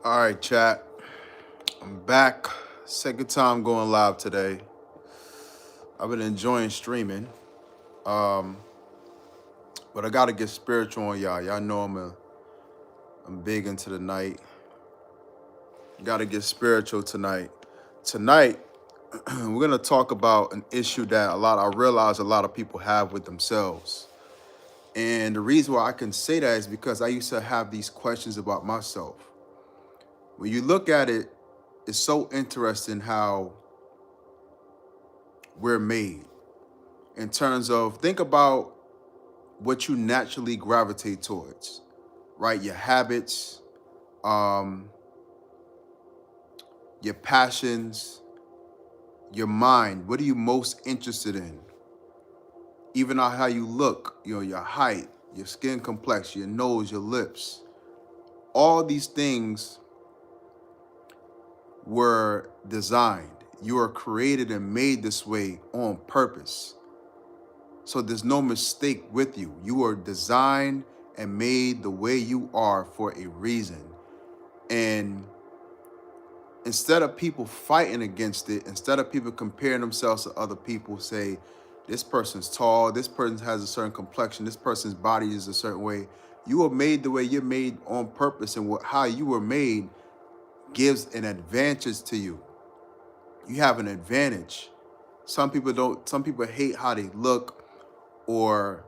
All right, chat. I'm back. Second time going live today. I've been enjoying streaming, um, but I gotta get spiritual on y'all. Y'all know I'm big into the night. Gotta get spiritual tonight. Tonight, we're gonna talk about an issue that I realize a lot of people have with themselves. And the reason why I can say that is because I used to have these questions about myself. When you look at it, it's so interesting how we're made in terms of think about what you naturally gravitate towards, right? Your habits, um, your passions, your mind. What are you most interested in? Even on how you look, your height, your skin complexion, your nose, your lips. All these things were designed. You are created and made this way on purpose. So there's no mistake with you. You are designed and made the way you are for a reason. And instead of people fighting against it, instead of people comparing themselves to other people, say, this person's tall, this person has a certain complexion, this person's body is a certain way. You are made the way you're made on purpose, and how you were made gives an advantage to you. You have an advantage. Some people hate how they look, or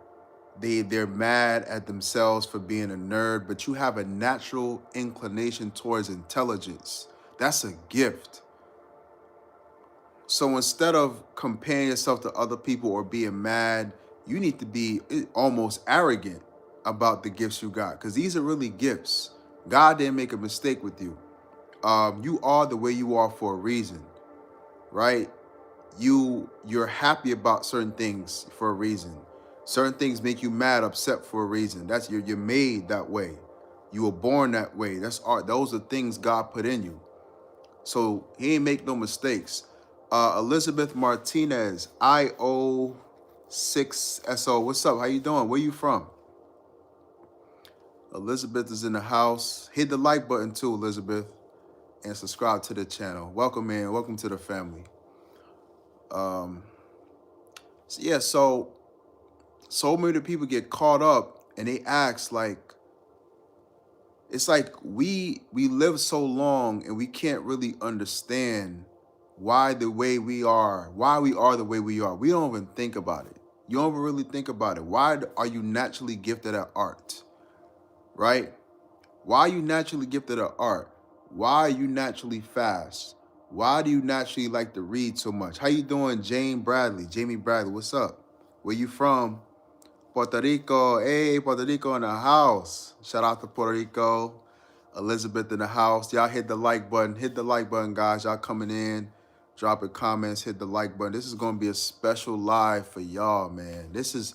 they're mad at themselves for being a nerd, but you have a natural inclination towards intelligence. That's a gift. So instead of comparing yourself to other people or being mad, you need to be almost arrogant about the gifts you got, because these are really gifts. God didn't make a mistake with you. You are the way you are for a reason, right? You're happy about certain things for a reason. Certain things make you mad, upset for a reason. That's you're made that way. You were born that way. That's art. Those are things God put in you. So he ain't make no mistakes. Elizabeth Martinez, IO6SO. What's up? How you doing? Where you from? Elizabeth is in the house. Hit the like button too, Elizabeth, and subscribe to the channel. Welcome in. Welcome to the family. So many people get caught up and they ask like, it's like we live so long and we can't really understand why the way we are, why we are the way we are. We don't even think about it. You don't even really think about it. Why are you naturally gifted at art, right? Why are you naturally gifted at art? Why are you naturally fast? Why do you naturally like to read so much? How you doing, Jamie Bradley, what's up? Where you from? Puerto Rico. Hey, Puerto Rico in the house. Shout out to Puerto Rico. Elizabeth in the house. Y'all hit the like button. Hit the like button, guys. Y'all coming in. Dropping comments. Hit the like button. This is gonna be a special live for y'all, man. This is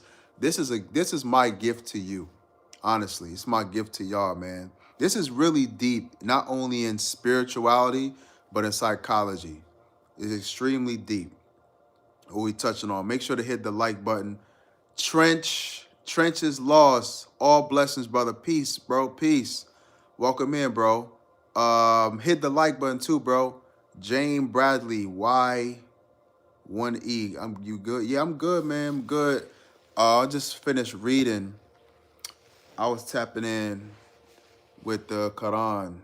my gift to you. Honestly, it's my gift to y'all, man. This is really deep, not only in spirituality, but in psychology. It's extremely deep. What we touching on. Make sure to hit the like button. Trench is lost. All blessings, brother. Peace, bro. Peace. Welcome in, bro. Hit the like button too, bro. Jane Bradley, Y1E. You good? Yeah, I'm good, man. I'm good. I just finished reading. I was tapping in with the Quran.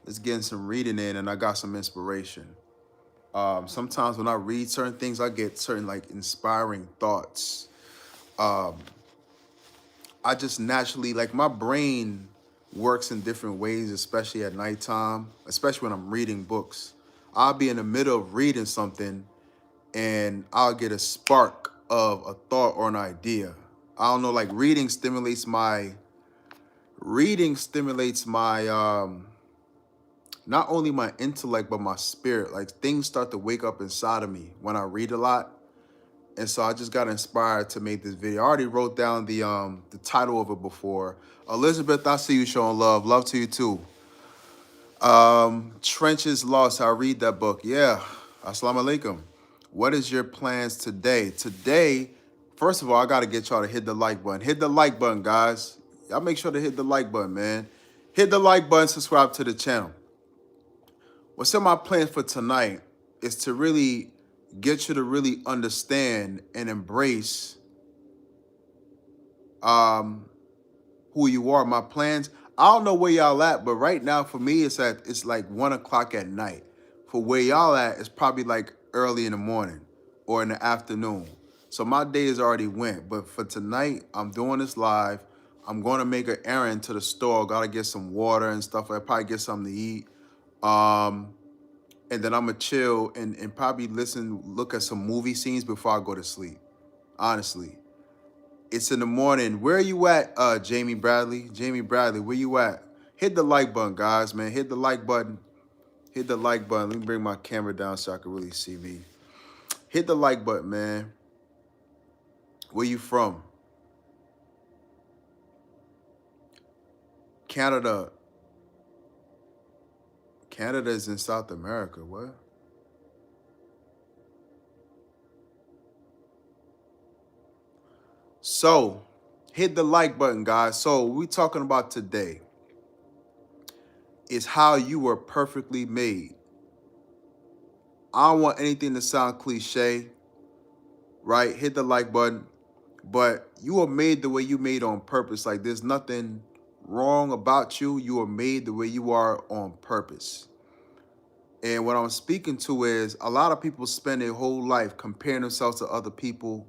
Just getting some reading in, and I got some inspiration. Sometimes when I read certain things, I get certain like inspiring thoughts. I just naturally, like, my brain works in different ways, especially at nighttime, especially when I'm reading books. I'll be in the middle of reading something and I'll get a spark of a thought or an idea. I don't know, like reading stimulates my not only my intellect, but my spirit. Like things start to wake up inside of me when I read a lot. And so I just got inspired to make this video. I already wrote down the title of it before. Elizabeth, I see you showing love. Love to you too. Trenches Lost. I read that book. Yeah. Assalamu alaikum. What is your plans today? Today, first of all, I got to get y'all to hit the like button. Hit the like button, guys. Y'all make sure to hit the like button, man. Hit the like button, subscribe to the channel. What's in my plan for tonight is to really get you to really understand and embrace who you are. My plans, I don't know where y'all at, but right now for me, it's like 1 o'clock at night. For where y'all at, it's probably like early in the morning or in the afternoon. So my day is already went. But for tonight, I'm doing this live. I'm going to make an errand to the store. Got to get some water and stuff. I probably get something to eat. And then I'm going to chill and probably look at some movie scenes before I go to sleep. Honestly. It's in the morning. Where are you at, Jamie Bradley? Jamie Bradley, where you at? Hit the like button, guys, man. Hit the like button. Hit the like button. Let me bring my camera down so I can really see me. Hit the like button, man. Where you from? Canada. Canada is in South America. What? So, hit the like button, guys. So, what we talking about today is how you were perfectly made. I don't want anything to sound cliche, right? Hit the like button. But you are made the way you made on purpose. Like there's nothing wrong about you. You are made the way you are on purpose. And what I'm speaking to is a lot of people spend their whole life comparing themselves to other people.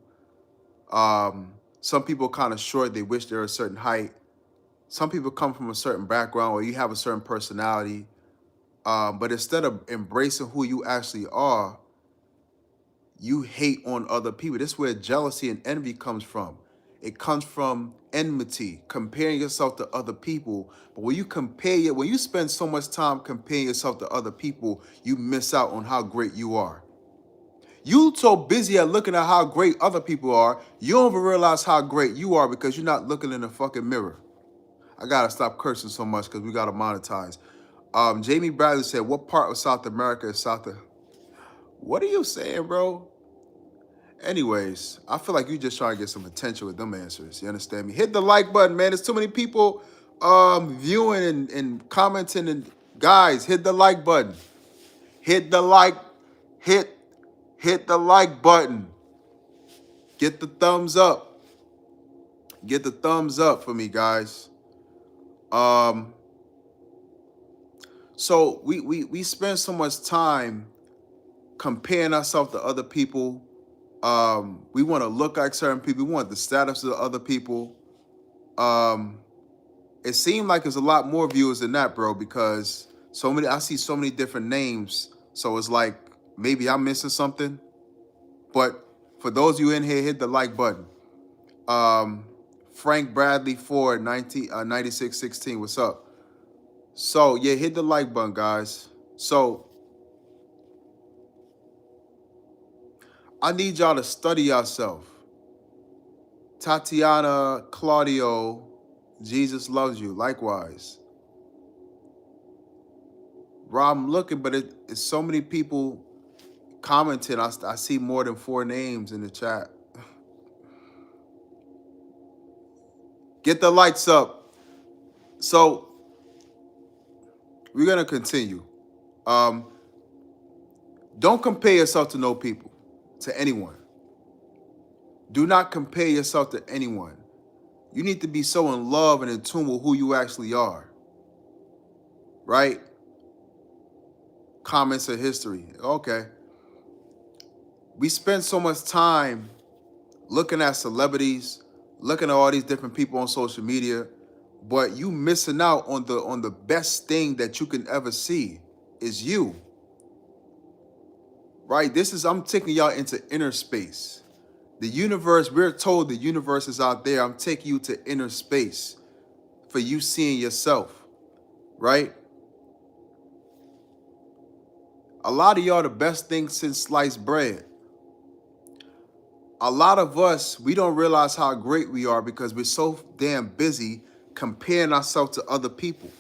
Some people kind of short. They wish they're a certain height. Some people come from a certain background or you have a certain personality. But instead of embracing who you actually are, you hate on other people. This is where jealousy and envy comes from. It comes from enmity, comparing yourself to other people. But when you spend so much time comparing yourself to other people, you miss out on how great you are. You so busy at looking at how great other people are, you don't even realize how great you are because you're not looking in the fucking mirror. I gotta stop cursing so much because we gotta monetize. Jamie Bradley said, "What part of South America is South?" What are you saying, bro? Anyways, I feel like you just trying to get some attention with them answers. You understand me? Hit the like button, man. There's too many people viewing and commenting. And guys, hit the like button. Hit the like. Hit the like button. Get the thumbs up. Get the thumbs up for me, guys. So we spend so much time comparing ourselves to other people. We want to look like certain people. We want the status of the other people. It seemed like there's a lot more viewers than that, bro, because I see so many different names. So it's like maybe I'm missing something. But for those of you in here, hit the like button. Frank Bradley Ford 9616. What's up? So yeah, hit the like button, guys. So I need y'all to study yourself. Tatiana, Claudio, Jesus loves you. Likewise. Rob, I'm looking, but it's so many people commenting. I see more than 4 names in the chat. Get the lights up. So we're gonna continue. Don't compare yourself to no people, to anyone. Do not compare yourself to anyone. You need to be so in love and in tune with who you actually are. Right? Comments of history. Okay. We spend so much time looking at celebrities, looking at all these different people on social media, but you missing out on the best thing that you can ever see is you. Right? I'm taking y'all into inner space. The universe, we're told the universe is out there. I'm taking you to inner space for you seeing yourself, right? A lot of y'all the best thing since sliced bread. A lot of us, we don't realize how great we are because we're so damn busy comparing ourselves to other people.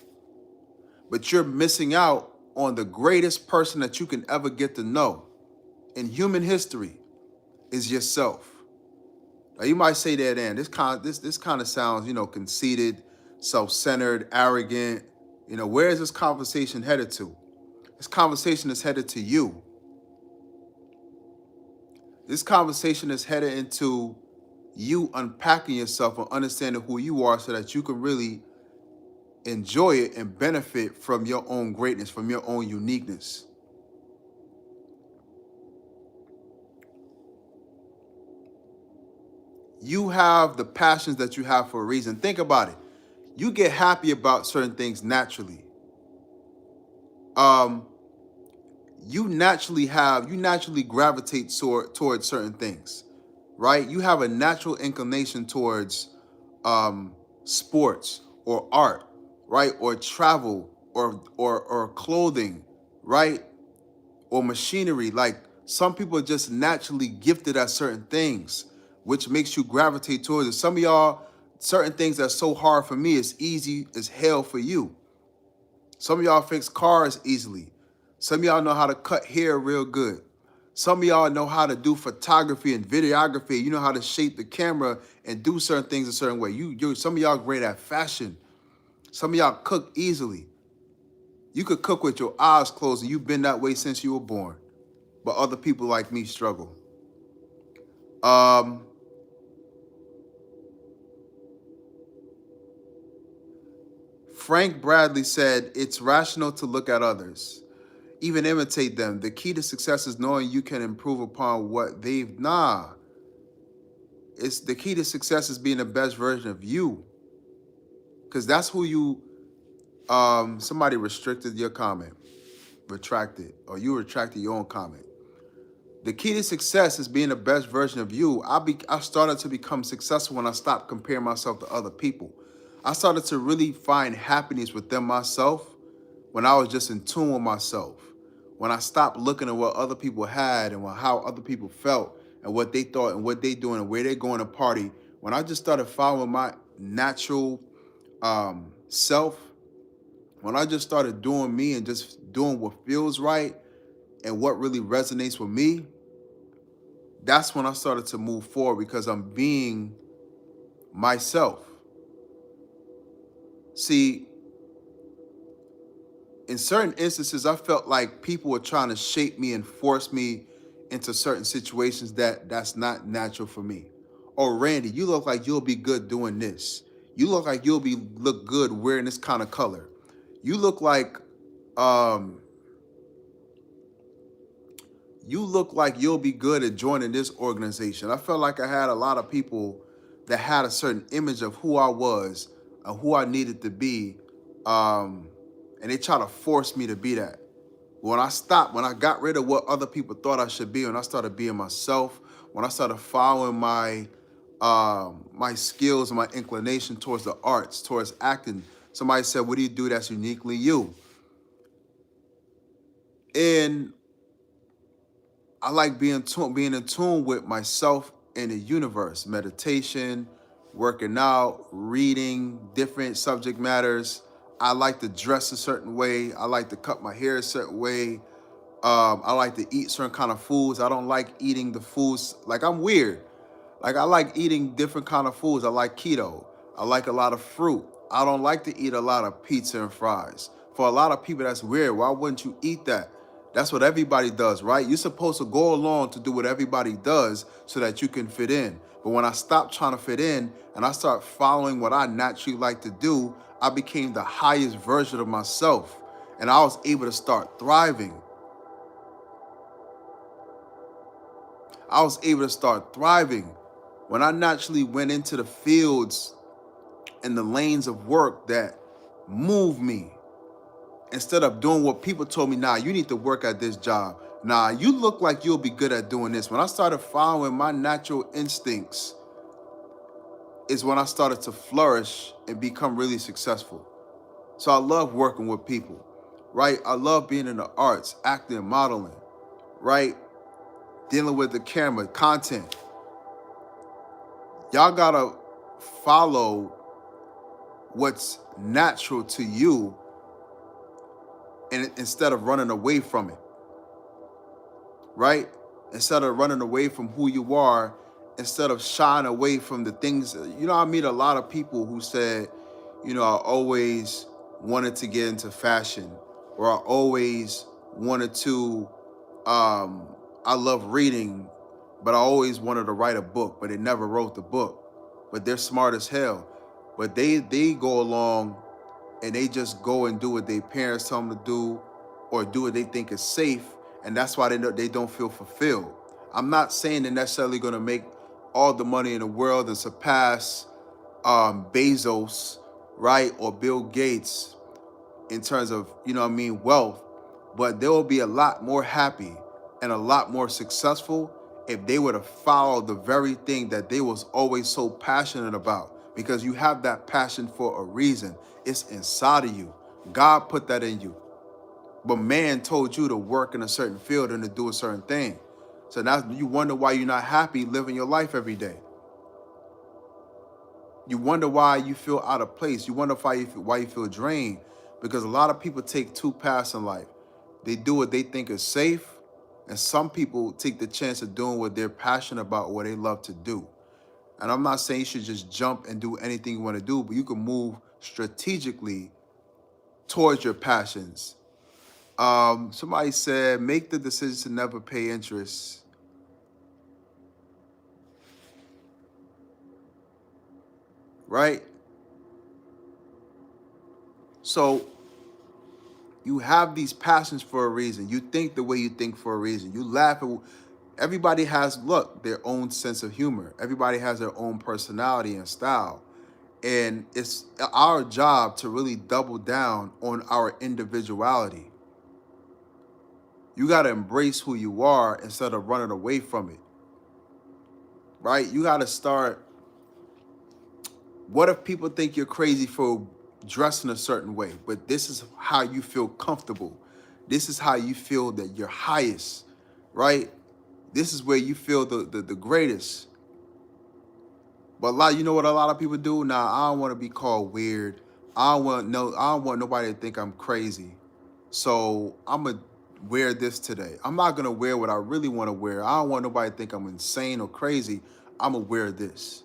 But you're missing out on the greatest person that you can ever get to know in human history is yourself. Now you might say that, this kind of sounds, conceited, self-centered, arrogant. Where is this conversation headed to? This conversation is headed to you. This conversation is headed into you unpacking yourself and understanding who you are so that you can really enjoy it and benefit from your own greatness, from your own uniqueness. You have the passions that you have for a reason. Think about it. You get happy about certain things naturally. You naturally gravitate towards certain things, right? You have a natural inclination towards sports or art, right? Or travel or clothing, right? Or machinery. Like some people are just naturally gifted at certain things, which makes you gravitate towards it. Some of y'all, certain things that's so hard for me is easy as hell for you. Some of y'all fix cars easily. Some of y'all know how to cut hair real good. Some of y'all know how to do photography and videography. You know how to shape the camera and do certain things a certain way. Some of y'all great at fashion. Some of y'all cook easily. You could cook with your eyes closed, and you've been that way since you were born. But other people like me struggle. Frank Bradley said, it's rational to look at others, even imitate them. The key to success is knowing you can improve upon what they've. It's the key to success is being the best version of you. Because that's who you, somebody restricted your comment, retracted, or you retracted your own comment. The key to success is being the best version of you. I started to become successful when I stopped comparing myself to other people. I started to really find happiness within myself when I was just in tune with myself. When I stopped looking at what other people had and how other people felt and what they thought and what they doing and where they going to party. When I just started following my natural self, when I just started doing me and just doing what feels right and what really resonates with me, that's when I started to move forward because I'm being myself. See, in certain instances, I felt like people were trying to shape me and force me into certain situations that's not natural for me. Oh, Randy, you look like you'll be good doing this. You look like you'll look good wearing this kind of color. You look like you'll be good at joining this organization. I felt like I had a lot of people that had a certain image of who I was and who I needed to be. And they try to force me to be that. When I got rid of what other people thought I should be, when I started being myself, when I started following my skills and my inclination towards the arts, towards acting, somebody said, what do you do that's uniquely you? And I like being in tune with myself and the universe, meditation, working out, reading different subject matters. I like to dress a certain way. I like to cut my hair a certain way. I like to eat certain kind of foods. I don't like eating the foods, like I'm weird. Like I like eating different kind of foods. I like keto. I like a lot of fruit. I don't like to eat a lot of pizza and fries. For a lot of people, that's weird. Why wouldn't you eat that? That's what everybody does, right? You're supposed to go along to do what everybody does so that you can fit in. But when I stopped trying to fit in and I start following what I naturally like to do, I became the highest version of myself. And I was able to start thriving. When I naturally went into the fields and the lanes of work that move me, instead of doing what people told me, nah, you need to work at this job. Nah, you look like you'll be good at doing this. When I started following my natural instincts is when I started to flourish and become really successful. So I love working with people, right? I love being in the arts, acting, modeling, right? Dealing with the camera, content. Y'all gotta follow what's natural to you and instead of running away from it, right? Instead of running away from who you are, instead of shying away from the things, I meet a lot of people who said, I always wanted to get into fashion, or I always wanted to, I love reading, but I always wanted to write a book, but they never wrote the book. But they're smart as hell. But they go along and they just go and do what their parents tell them to do, or do what they think is safe, and that's why they don't feel fulfilled. I'm not saying they're necessarily going to make all the money in the world and surpass Bezos, right, or Bill Gates in terms of, wealth, but they will be a lot more happy and a lot more successful if they were to follow the very thing that they was always so passionate about, because you have that passion for a reason. It's inside of you. God put that in you. But man told you to work in a certain field and to do a certain thing. So now you wonder why you're not happy living your life every day. You wonder why you feel out of place. You wonder why you feel drained. Because a lot of people take two paths in life. They do what they think is safe, and some people take the chance of doing what they're passionate about, what they love to do. And I'm not saying you should just jump and do anything you want to do, but you can move strategically towards your passions. Somebody said, make the decision to never pay interest. Right? So you have these passions for a reason. You think the way you think for a reason. You laugh at, everybody has, look, their own sense of humor. Everybody has their own personality and style. And it's our job to really double down on our individuality. You got to embrace who you are instead of running away from it. Right? You got to start. What if people think you're crazy for dressing a certain way? But this is how you feel comfortable. This is how you feel that you're highest, right? This is where you feel the greatest. But you know what a lot of people do? Nah, I don't want to be called weird. I don't want nobody to think I'm crazy. So I'm gonna wear this today. I'm not gonna wear what I really want to wear. I don't want nobody to think I'm insane or crazy. I'm gonna wear this.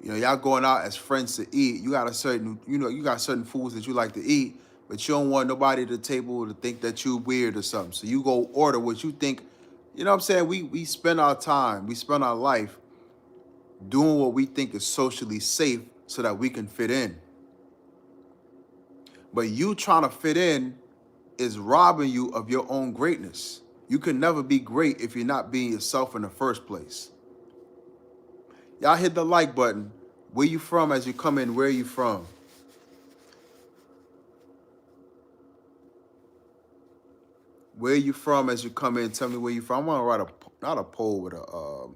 Y'all going out as friends to eat. You got certain foods that you like to eat, but you don't want nobody at the table to think that you weird or something. So you go order what you think. You know what I'm saying? We spend our time, we spend our life doing what we think is socially safe so that we can fit in. But you trying to fit in is robbing you of your own greatness. You can never be great if you're not being yourself in the first place. Y'all hit the like button. Where you from as you come in? Where are you from? Where are you from as you come in? Tell me where you from. I want to write not a poll with a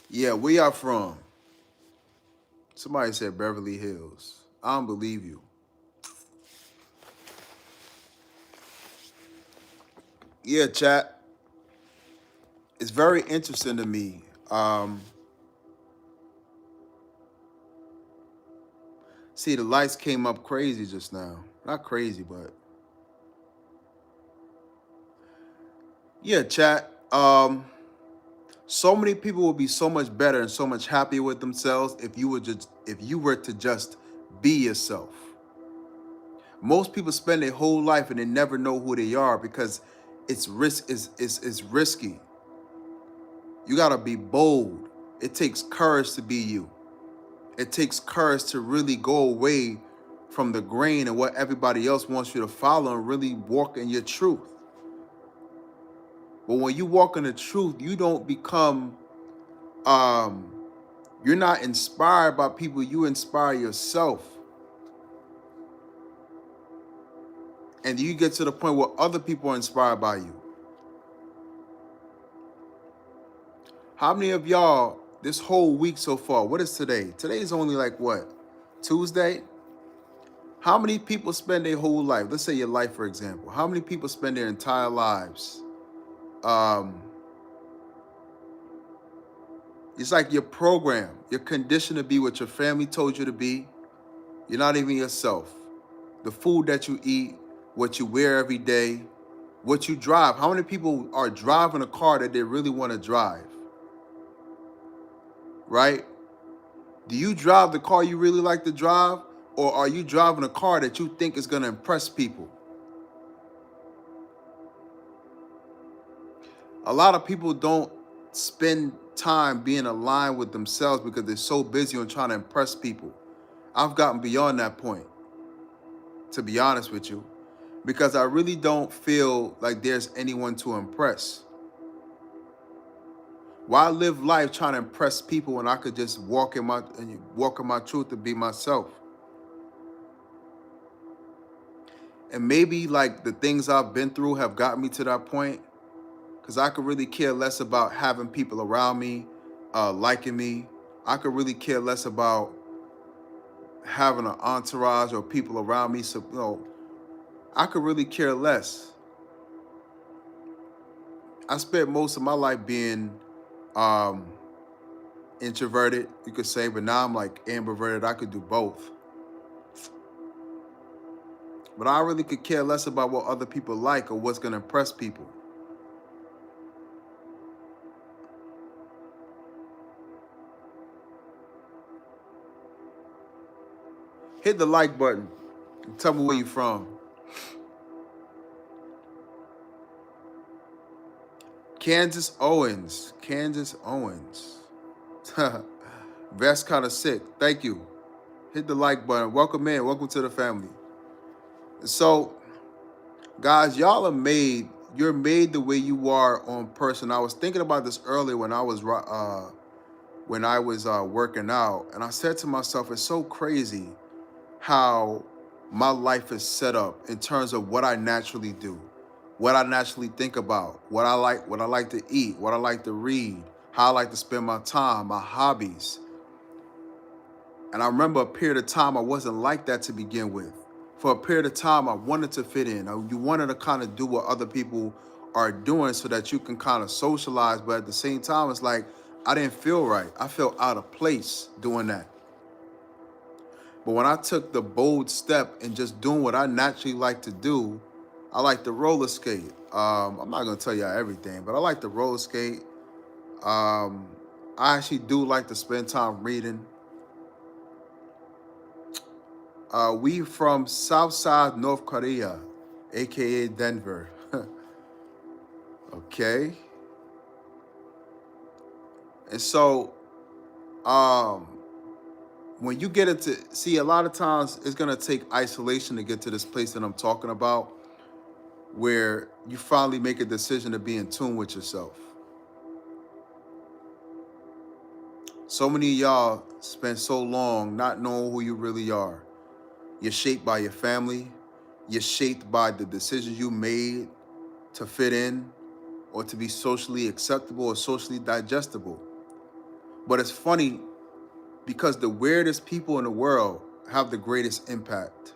yeah, where y'all from? Somebody said Beverly Hills. I don't believe you. Yeah, chat. It's very interesting to me. See, the lights came up crazy just now. Not crazy, but yeah, chat. So many people would be so much better and so much happier with themselves if you were to just be yourself. Most people spend their whole life and they never know who they are because it's risky. You gotta be bold. It takes courage to be you. It takes courage to really go away from the grain and what everybody else wants you to follow and really walk in your truth. But when you walk in the truth, you don't become, you're not inspired by people, you inspire yourself. And you get to the point where other people are inspired by you. How many of y'all, this whole week so far, what is today? Today is only like what? Tuesday? How many people spend their whole life? Let's say your life, for example. How many people spend their entire lives It's like you're programmed. You're conditioned to be what your family told you to be. You're not even yourself. The food that you eat, what you wear every day, what you drive. How many people are driving a car that they really want to drive? Right? Do you drive the car you really like to drive? Or are you driving a car that you think is going to impress people? A lot of people don't spend time being aligned with themselves because they're so busy on trying to impress people. I've gotten beyond that point, to be honest with you, because I really don't feel like there's anyone to impress. Why live life trying to impress people when I could just walk in my truth and be myself? And maybe like the things I've been through have got me to that point, because I could really care less about having people around me liking me. I could really care less about having an entourage or people around me. So, I could really care less. I spent most of my life being introverted, you could say, but now I'm like ambiverted. I could do both. But I really could care less about what other people like or what's going to impress people. Hit the like button and tell me where you're from. Kansas Owens. Vest kind of sick. Thank you. Hit the like button. Welcome in. Welcome to the family. So, guys, y'all are made. You're made the way you are on person. I was thinking about this earlier when I was working out, and I said to myself, it's so crazy how my life is set up in terms of what I naturally do, what I naturally think about, what I like to eat, what I like to read, how I like to spend my time, my hobbies. And I remember a period of time I wasn't like that to begin with. For a period of time, I wanted to fit in. You wanted to kind of do what other people are doing so that you can kind of socialize. But at the same time, it's like I didn't feel right. I felt out of place doing that. But when I took the bold step in just doing what I naturally like to do, I like to roller skate. I'm not going to tell y'all everything, but I like to roller skate. I actually do like to spend time reading. We from Southside North Korea, aka Denver. Okay. And so, when you get into, see, a lot of times it's gonna take isolation to get to this place that I'm talking about, where you finally make a decision to be in tune with yourself. So many of y'all spend so long not knowing who you really are. You're shaped by your family. You're shaped by the decisions you made to fit in or to be socially acceptable or socially digestible. But it's funny because the weirdest people in the world have the greatest impact.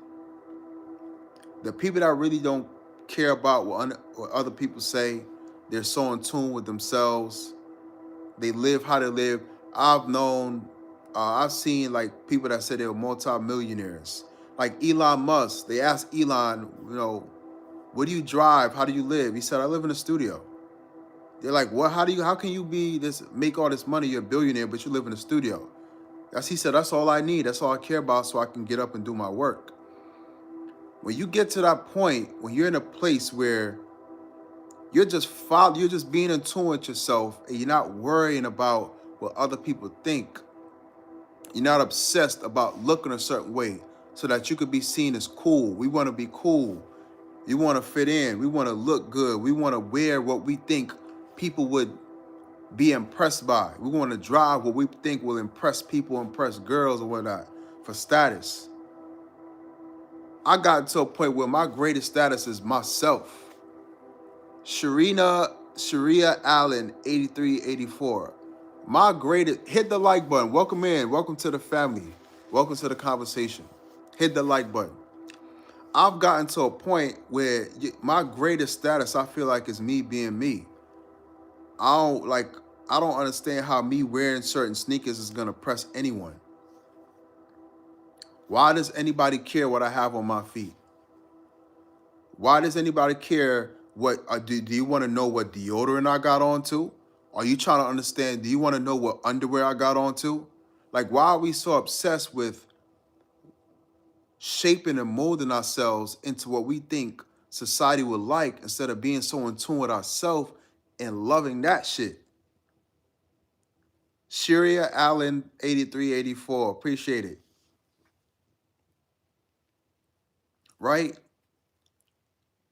The people that really don't care about what other people say, they're so in tune with themselves. They live how they live. I've seen like people that said they were multi-millionaires. Like Elon Musk, they asked Elon, what do you drive? How do you live? He said, I live in a studio. They're like, what? How can you make all this money? You're a billionaire, but you live in a studio. He said, that's all I need. That's all I care about, so I can get up and do my work. When you get to that point, when you're in a place where you're just being in tune with yourself, and you're not worrying about what other people think. You're not obsessed about looking a certain way so that you could be seen as cool. We want to be cool. You want to fit in. We want to look good. We want to wear what we think people would be impressed by. We want to drive what we think will impress people, impress girls or whatnot for status. I got to a point where my greatest status is myself. Sharia Allen, 8384. My greatest, hit the like button. Welcome in. Welcome to the family. Welcome to the conversation. Hit the like button. I've gotten to a point where my greatest status, I feel like, is me being me. I don't like, I don't understand how me wearing certain sneakers is gonna press anyone. Why does anybody care what I have on my feet? Why does anybody care what do you want to know what deodorant I got on to? Are you trying to understand? Do you want to know what underwear I got on to? Like, why are we so obsessed with shaping and molding ourselves into what we think society would like instead of being so in tune with ourselves and loving that shit? Sharia Allen 8384, appreciate it. Right?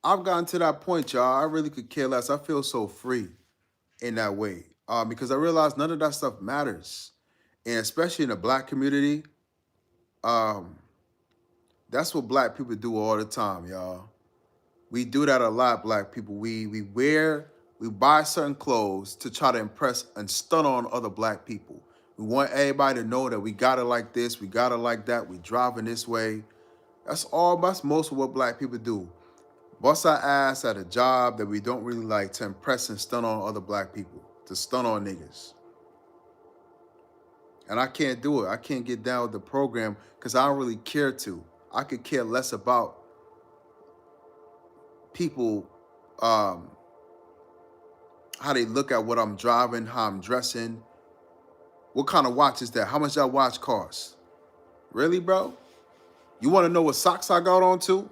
I've gotten to that point, y'all. I really could care less. I feel so free in that way because I realize none of that stuff matters. And especially in the black community, um, that's what black people do all the time, y'all. We do that a lot, black people. We buy certain clothes to try to impress and stun on other black people. We want everybody to know that we got it like this, we got it like that, we driving this way. That's most of what black people do. Bust our ass at a job that we don't really like to impress and stun on other black people, to stun on niggas. And I can't do it. I can't get down with the program because I don't really care to. I could care less about people, how they look at what I'm driving, how I'm dressing. What kind of watch is that? How much that watch costs? Really, bro? You want to know what socks I got on too?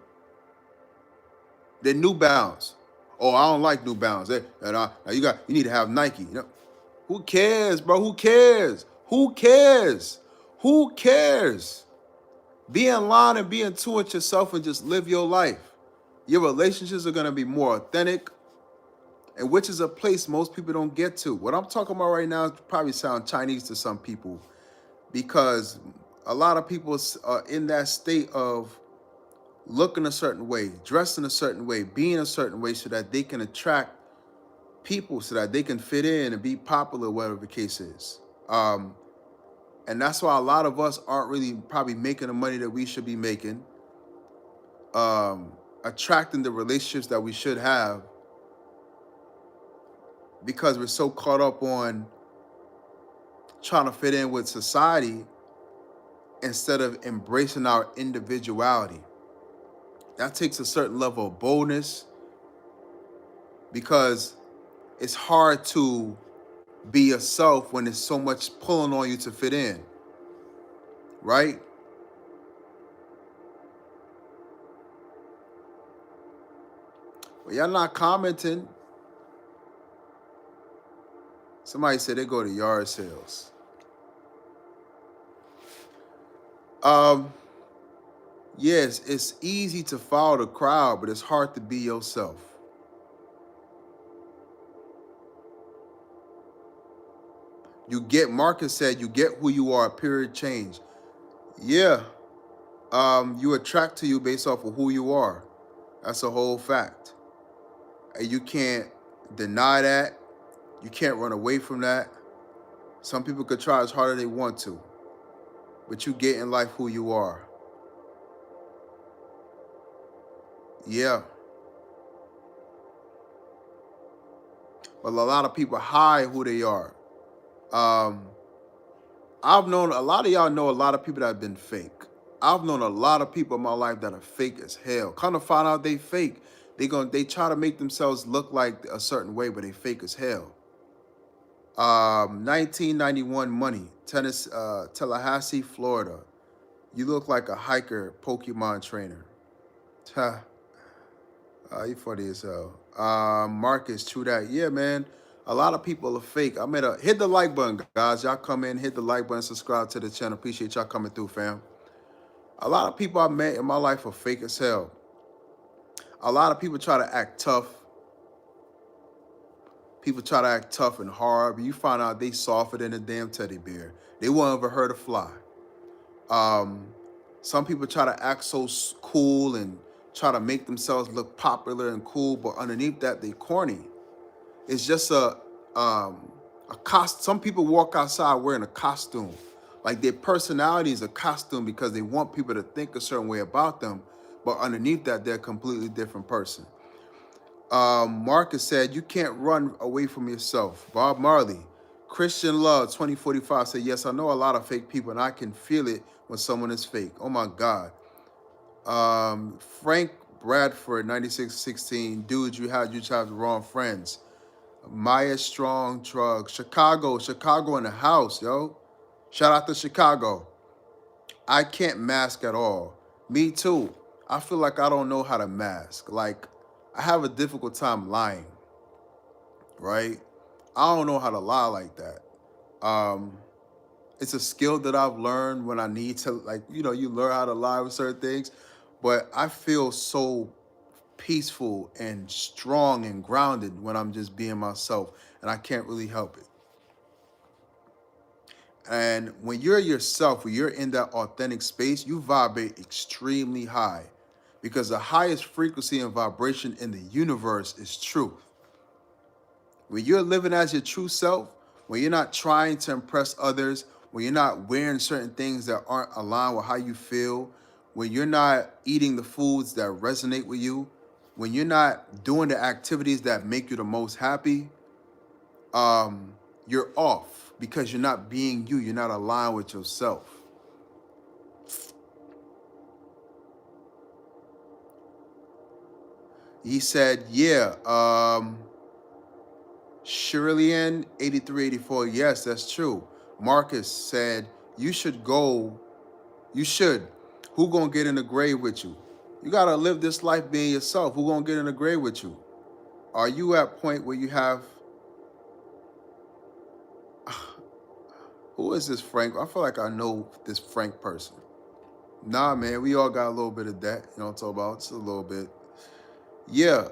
They're New Balance. Oh, I don't like New Balance. Now you need to have Nike. You know? Who cares, bro? Who cares? Who cares? Who cares? Be in line and be in tune with yourself and just live your life. Your relationships are going to be more authentic, and which is a place most people don't get to. What I'm talking about right now probably sound Chinese to some people because a lot of people are in that state of looking a certain way, dressing a certain way, being a certain way so that they can attract people, so that they can fit in and be popular, whatever the case is. And that's why a lot of us aren't really probably making the money that we should be making, attracting the relationships that we should have, because we're so caught up on trying to fit in with society instead of embracing our individuality. That takes a certain level of boldness because it's hard to be yourself when there's so much pulling on you to fit in, right? Well, y'all not commenting. Somebody said they go to yard sales. Yes, it's easy to follow the crowd, but it's hard to be yourself. Marcus said, you get who you are, period, change. Yeah. You attract to you based off of who you are. That's a whole fact. And you can't deny that. You can't run away from that. Some people could try as hard as they want to, but you get in life who you are. Yeah. But a lot of people hide who they are. I've known a lot of y'all know a lot of people that have been fake. I've known a lot of people in my life that are fake as hell. Kind of find out they fake. They try to make themselves look like a certain way, but they fake as hell. 1991 Money, Tallahassee, Florida. You look like a hiker, Pokemon trainer. You funny as hell. Marcus, true that. Yeah, man. A lot of people are fake. Hit the like button, guys. Y'all come in, hit the like button, subscribe to the channel. Appreciate y'all coming through, fam. A lot of people I met in my life are fake as hell. A lot of people try to act tough. People try to act tough and hard, but you find out they softer than a damn teddy bear. They won't ever hurt a fly. Some people try to act so cool and try to make themselves look popular and cool, but underneath that, they corny. It's just a cost. Some people walk outside wearing a costume. Like their personality is a costume because they want people to think a certain way about them, but underneath that, they're a completely different person. Marcus said, you can't run away from yourself. Bob Marley, Christian Love 2045 said, yes, I know a lot of fake people and I can feel it when someone is fake. Oh my God. Frank Bradford 9616, dude, you have the wrong friends. Maya Strong Drug. Chicago in the house, yo. Shout out to Chicago. I can't mask at all. Me too. I feel like I don't know how to mask. Like, I have a difficult time lying, right? I don't know how to lie like that. Um, it's a skill that I've learned when I need to, like, you learn how to lie with certain things. But I feel so peaceful and strong and grounded when I'm just being myself, and I can't really help it. And when you're yourself, when you're in that authentic space, you vibrate extremely high because the highest frequency and vibration in the universe is truth. When you're living as your true self, when you're not trying to impress others, when you're not wearing certain things that aren't aligned with how you feel, when you're not eating the foods that resonate with you, when you're not doing the activities that make you the most happy, you're off because you're not being you. You're not aligned with yourself. He said, yeah, Shirley 8384, yes, that's true. Marcus said, you should go, you should. Who gonna get in the grave with you? You gotta live this life being yourself. Who gonna get in the grave with you? Are you at a point where you have, who is this Frank? I feel like I know this Frank person. Nah, man, we all got a little bit of that. You know what I'm talking about? Just a little bit. Yeah,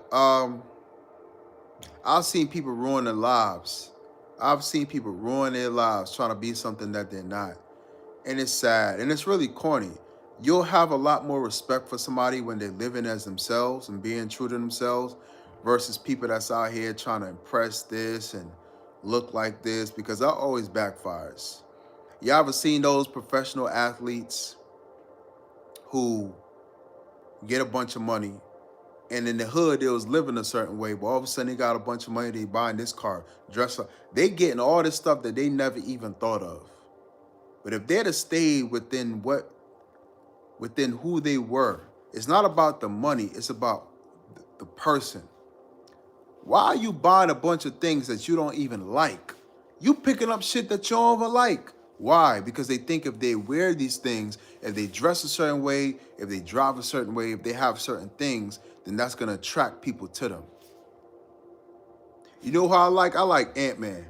I've seen people ruin their lives. I've seen people ruin their lives trying to be something that they're not. And it's sad. And it's really corny. You'll have a lot more respect for somebody when they're living as themselves and being true to themselves versus people that's out here trying to impress this and look like this, because that always backfires. Y'all ever seen those professional athletes who get a bunch of money and in the hood they was living a certain way, but all of a sudden they got a bunch of money, they buying this car, dress up, they getting all this stuff that they never even thought of. But if they'd have stayed within who they were, it's not about the money, it's about the person. Why are you buying a bunch of things that you don't even like? You picking up shit that you don't even like. Why? Because they think if they wear these things, if they dress a certain way, if they drive a certain way, if they have certain things, then that's going to attract people to them. You know how I like? I like Ant-Man.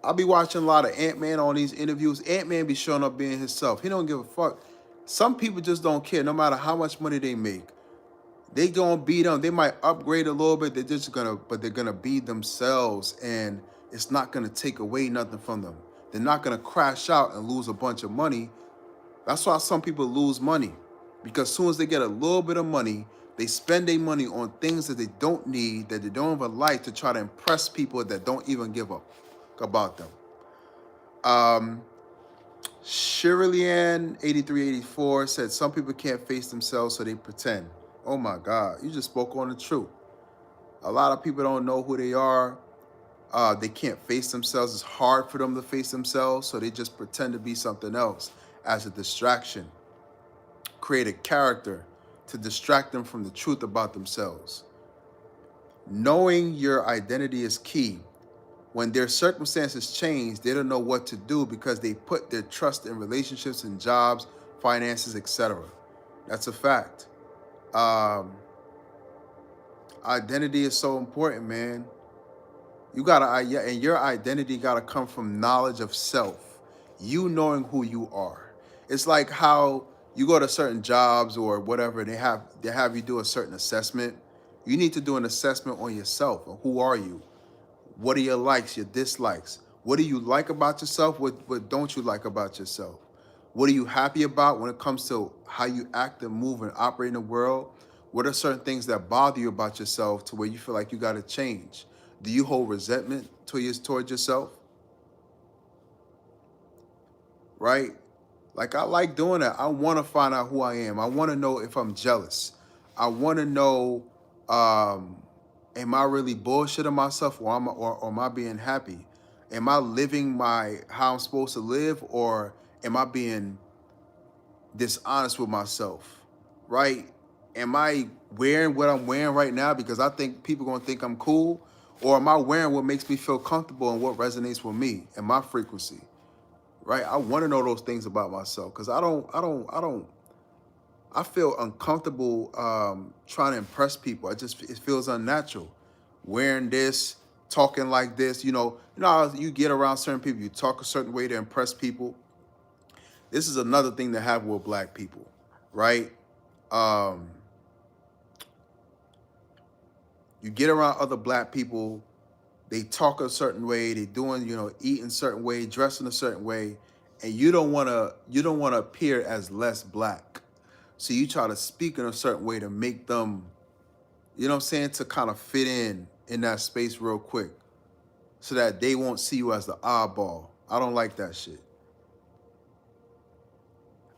I'll be watching a lot of Ant-Man on these interviews. Ant-Man be showing up being himself. He don't give a fuck. Some people just don't care no matter how much money they make. They gonna be them. They might upgrade a little bit. But they're gonna be themselves, and it's not gonna take away nothing from them. They're not gonna crash out and lose a bunch of money. That's why some people lose money, because as soon as they get a little bit of money, they spend their money on things that they don't need, that they don't even like, to try to impress people that don't even give a fuck about them. Shirley Ann 8384 said some people can't face themselves, so they pretend. Oh my God, you just spoke on the truth. A lot of people don't know who they are. They can't face themselves. It's hard for them to face themselves, so they just pretend to be something else as a distraction. Create a character to distract them from the truth about themselves. Knowing your identity is key. When their circumstances change, they don't know what to do because they put their trust in relationships and jobs, finances, etc. That's a fact. Identity is so important, man. And your identity gotta come from knowledge of self. You knowing who you are. It's like how you go to certain jobs or whatever, and they have you do a certain assessment. You need to do an assessment on yourself. Who are you? What are your likes, your dislikes? What do you like about yourself? What don't you like about yourself? What are you happy about when it comes to how you act and move and operate in the world? What are certain things that bother you about yourself to where you feel like you got to change? Do you hold resentment towards yourself? Right? Like, I like doing that. I want to find out who I am. I want to know if I'm jealous. I want to know, am I really bullshitting myself, or am I being happy? Am I living how I'm supposed to live, or am I being dishonest with myself? Right? Am I wearing what I'm wearing right now because I think people gonna think I'm cool? Or am I wearing what makes me feel comfortable and what resonates with me and my frequency? Right? I want to know those things about myself because I feel uncomfortable trying to impress people. It feels unnatural. Wearing this, talking like this, how you get around certain people, you talk a certain way to impress people. This is another thing that happens with black people, right? Um, you get around other black people, they talk a certain way, they doing, eating a certain way, dressing a certain way, and you don't wanna appear as less black. So you try to speak in a certain way to make them, you know what I'm saying, to kind of fit in that space real quick so that they won't see you as the oddball. I don't like that shit.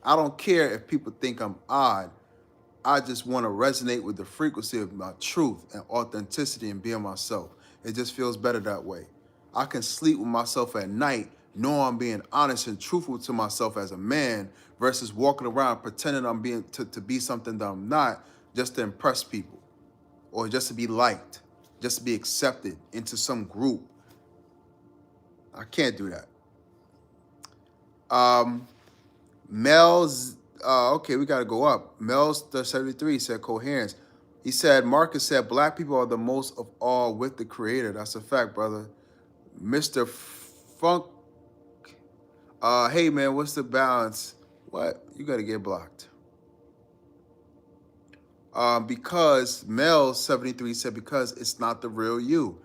I don't care if people think I'm odd. I just want to resonate with the frequency of my truth and authenticity and being myself. It just feels better that way. I can sleep with myself at night, knowing I'm being honest and truthful to myself as a man, versus walking around pretending I'm being to be something that I'm not, just to impress people or just to be liked, just to be accepted into some group. I can't do that. Mel's, okay, we got to go up. Mel's the 73 said coherence. He said, Marcus said, black people are the most of all with the creator. That's a fact, brother. Mr. Funk, hey, man, what's the balance? What? You got to get blocked. Because Mel 73 said, because it's not the real you.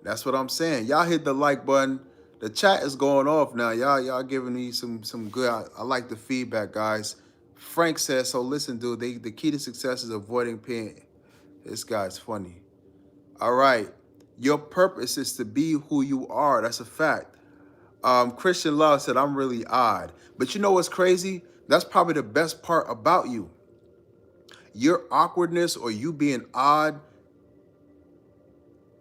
That's what I'm saying. Y'all hit the like button. The chat is going off now. Y'all giving me some good. I like the feedback, guys. Frank says, so listen, dude, the key to success is avoiding pain. This guy's funny. All right. Your purpose is to be who you are. That's a fact. Christian Love said, I'm really odd. But you know what's crazy? That's probably the best part about you. Your awkwardness or you being odd,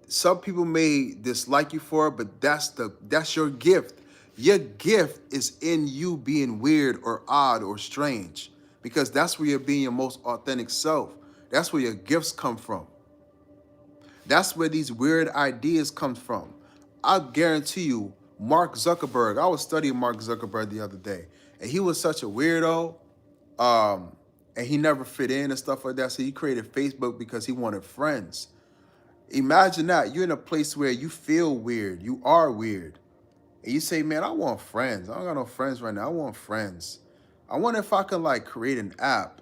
some people may dislike you for it, but that's your gift. Your gift is in you being weird or odd or strange, because that's where you're being your most authentic self. That's where your gifts come from. That's where these weird ideas come from. I guarantee you, Mark Zuckerberg, I was studying Mark Zuckerberg the other day, and he was such a weirdo, and he never fit in and stuff like that. So he created Facebook because he wanted friends. Imagine that. You're in a place where you feel weird. You are weird. And you say, man, I want friends. I don't got no friends right now. I want friends. I wonder if I can create an app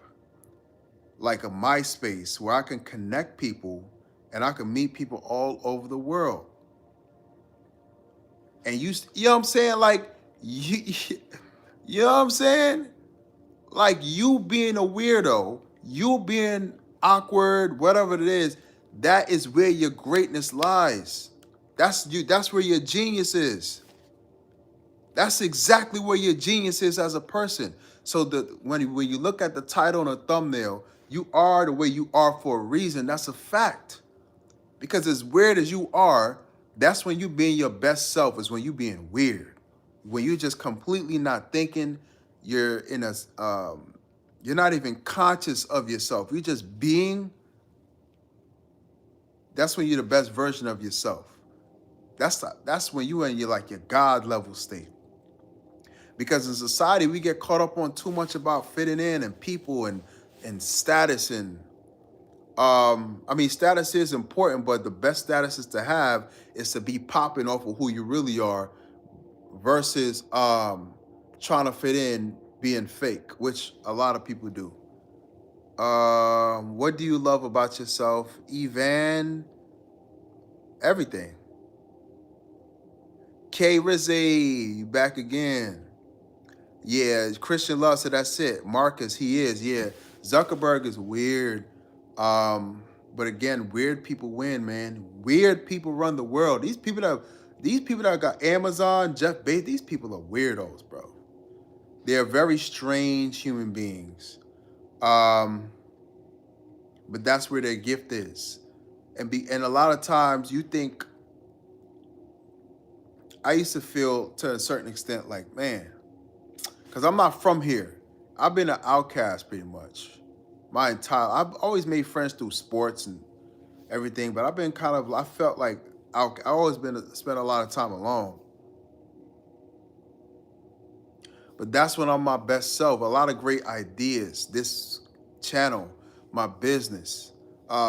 like a MySpace where I can connect people and I can meet people all over the world. And you know what I'm saying? You know what I'm saying? Like you being a weirdo, you being awkward, whatever it is, that is where your greatness lies. That's where your genius is. That's exactly where your genius is as a person. So when you look at the title and the thumbnail, you are the way you are for a reason. That's a fact. Because as weird as you are, that's when you being your best self, is when you being weird. When you're just completely not thinking, you're you're not even conscious of yourself. You're just being. That's when you're the best version of yourself. That's when you're in your God level state. Because in society, we get caught up on too much about fitting in and people and status. And status is important, but the best status is to have is to be popping off of who you really are versus trying to fit in being fake, which a lot of people do. What do you love about yourself? Evan, everything. K Rizzy, you back again. Yeah, Christian Love said that's it. Marcus, he is, yeah. Zuckerberg is weird. But again, weird people win, man. Weird people run the world. These people that got Amazon, Jeff Bezos, these people are weirdos, bro. They're very strange human beings. But that's where their gift is. And a lot of times you think, I used to feel to a certain extent like, man, because I'm not from here. I've been an outcast pretty much my entire. I've always made friends through sports and everything, but I've been kind of. I felt like I always been spent a lot of time alone. But that's when I'm my best self. A lot of great ideas. This channel, my business,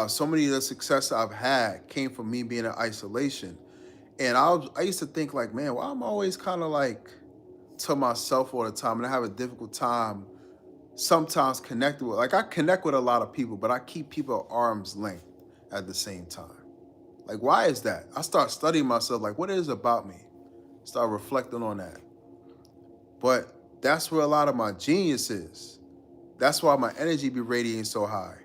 so many of the success I've had came from me being in isolation. And I used to think like, man, why I'm always kind of like to myself all the time, and I have a difficult time sometimes connected with. Like I connect with a lot of people, but I keep people at arm's length at the same time. Like, why is that? I start studying myself. Like, what is it about me? Start reflecting on that. But that's where a lot of my genius is. That's why my energy be radiating so high.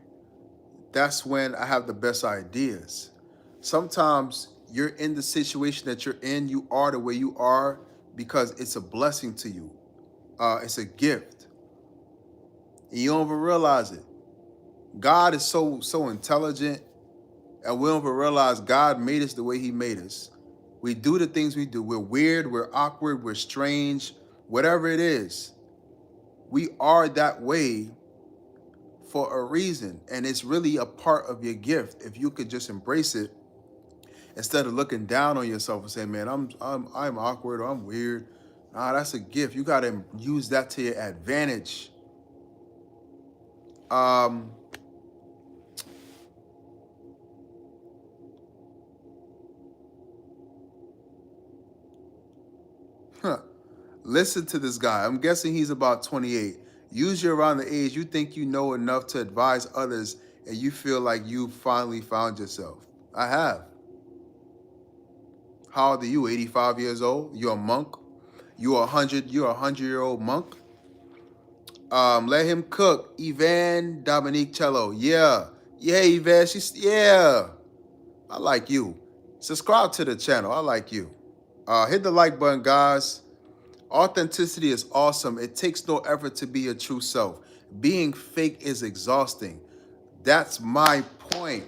That's when I have the best ideas. Sometimes you're in the situation that you're in, you are the way you are because it's a blessing to you. It's a gift. And you don't even realize it. God is so intelligent, and we don't even realize God made us the way he made us. We do the things we do. We're weird, we're awkward, we're strange, whatever it is. We are that way for a reason, and it's really a part of your gift. If you could just embrace it instead of looking down on yourself and saying, "Man, I'm awkward or I'm weird." Nah, that's a gift. You got to use that to your advantage. Um, Listen to this guy. I'm guessing he's about 28. Usually around the age you think you know enough to advise others and you feel like you finally found yourself. I have. How old are you? 85 years old? You're a monk? You're 100-year-old monk? Let him cook. Ivan Dominique Cello. Yeah. Yeah, Ivan. Yeah. I like you. Subscribe to the channel. I like you. Hit the like button, guys. Authenticity is awesome. It takes no effort to be your true self. Being fake is exhausting. That's my point.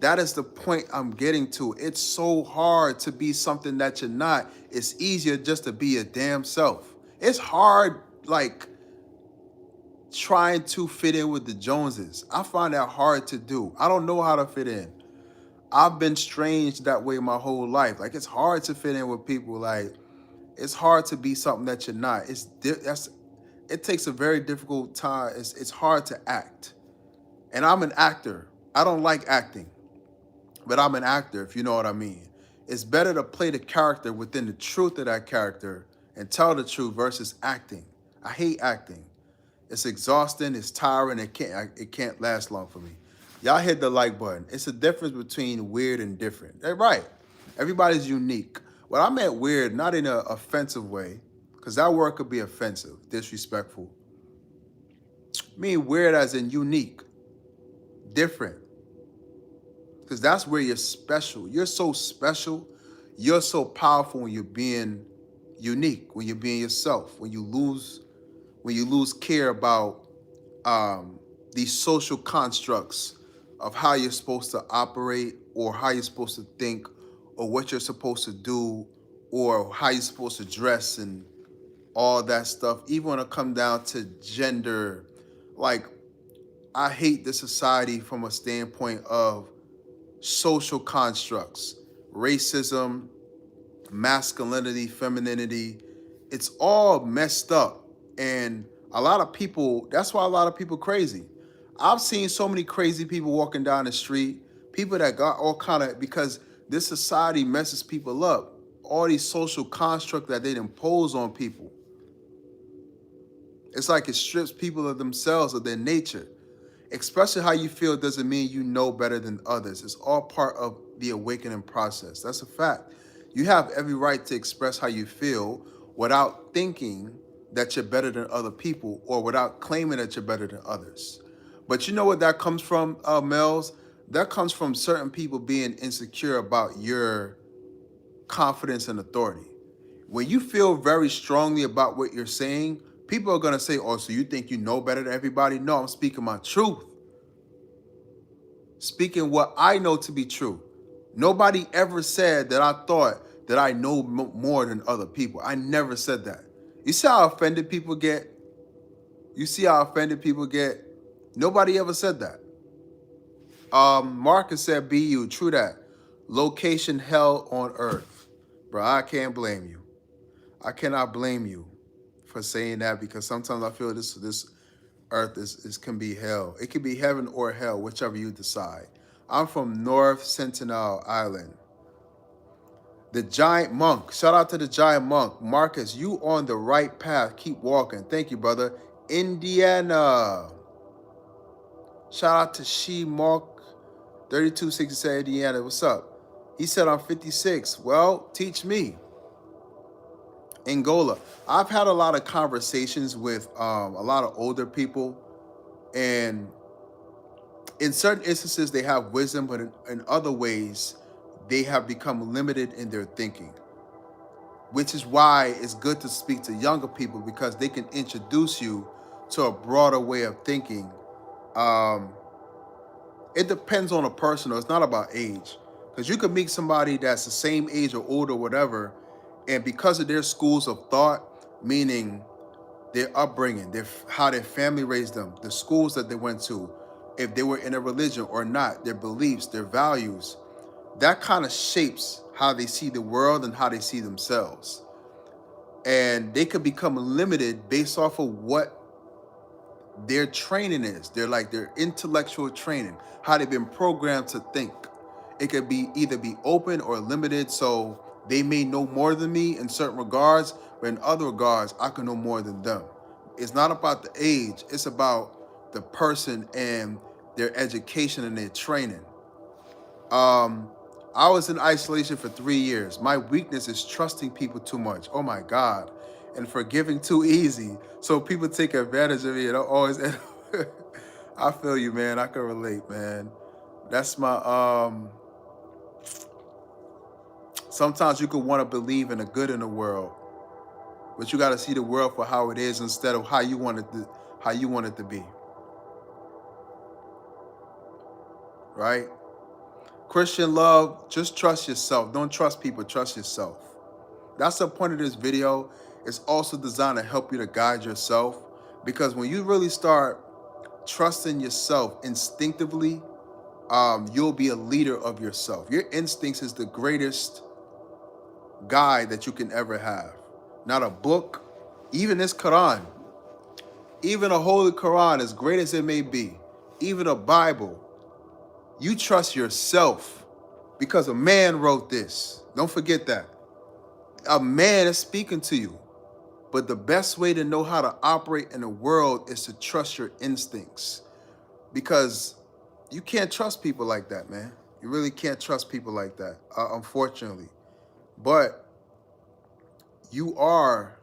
That is the point I'm getting to. It's so hard to be something that you're not. It's easier just to be your damn self. It's hard, like, trying to fit in with the Joneses. I find that hard to do. I don't know how to fit in. I've been strange that way my whole life. Like, it's hard to fit in with people. Like, it's hard to be something that you're not. It takes a very difficult time. It's hard to act. And I'm an actor. I don't like acting, but I'm an actor, if you know what I mean. It's better to play the character within the truth of that character and tell the truth versus acting. I hate acting. It's exhausting, it's tiring, it can't last long for me. Y'all hit the like button. It's a difference between weird and different. They're right. Everybody's unique. What I meant weird, not in an offensive way, because that word could be offensive, disrespectful. I mean weird as in unique, different. Because that's where you're special. You're so special. You're so powerful when you're being unique, when you're being yourself, when you lose care about these social constructs of how you're supposed to operate or how you're supposed to think or what you're supposed to do or how you're supposed to dress and all that stuff. Even when it comes down to gender, like, I hate the society from a standpoint of social constructs, racism, masculinity, femininity. It's all messed up. And a lot of people, that's why a lot of people crazy. I've seen so many crazy people walking down the street, people that got all kind of, because this society messes people up. All these social constructs that they impose on people. It's like it strips people of themselves, of their nature. Expressing how you feel doesn't mean you know better than others. It's all part of the awakening process. That's a fact. You have every right to express how you feel without thinking that you're better than other people or without claiming that you're better than others. But you know what that comes from, Mel's? That comes from certain people being insecure about your confidence and authority. When you feel very strongly about what you're saying, people are going to say, oh, so you think you know better than everybody? No, I'm speaking my truth. Speaking what I know to be true. Nobody ever said that I thought that I know more than other people. I never said that. You see how offended people get? You see how offended people get? Nobody ever said that. Marcus said, "Be you." True that. Location hell on earth, bro. I can't blame you. I cannot blame you for saying that, because sometimes I feel this earth is can be hell. It can be heaven or hell, whichever you decide. I'm from North Sentinel Island. The Giant Monk. Shout out to the Giant Monk. Marcus, you on the right path. Keep walking. Thank you, brother. Indiana. Shout out to She Mark 3267 Indiana. What's up? He said I'm 56. Well, teach me. Angola. I've had a lot of conversations with a lot of older people, and in certain instances they have wisdom, but in other ways they have become limited in their thinking, which is why it's good to speak to younger people, because they can introduce you to a broader way of thinking. It depends on a person, though. It's not about age, because you could meet somebody that's the same age or older, or whatever, and because of their schools of thought, meaning their upbringing, how their family raised them, the schools that they went to, if they were in a religion or not, their beliefs, their values, that kind of shapes how they see the world and how they see themselves. And they could become limited based off of what their training is. They're like their intellectual training, how they've been programmed to think. It could be either be open or limited. So they may know more than me in certain regards, but in other regards, I can know more than them. It's not about the age. It's about the person and their education and their training. I was in isolation for 3 years. My weakness is trusting people too much. Oh my God. And forgiving too easy. So people take advantage of me, and I always I feel you, man. I can relate, man. That's my sometimes you could want to believe in the good in the world, but you got to see the world for how it is instead of how you want it to be. Right? Christian love, just trust yourself. Don't trust people, trust yourself. That's the point of this video. It's also designed to help you to guide yourself, because when you really start trusting yourself instinctively, you'll be a leader of yourself. Your instincts is the greatest guide that you can ever have. Not a book, even this Quran, even a holy Quran, as great as it may be, even a Bible, you trust yourself because a man wrote this. Don't forget that. A man is speaking to you. But the best way to know how to operate in the world is to trust your instincts, because you can't trust people like that, man. You really can't trust people like that, unfortunately. But you are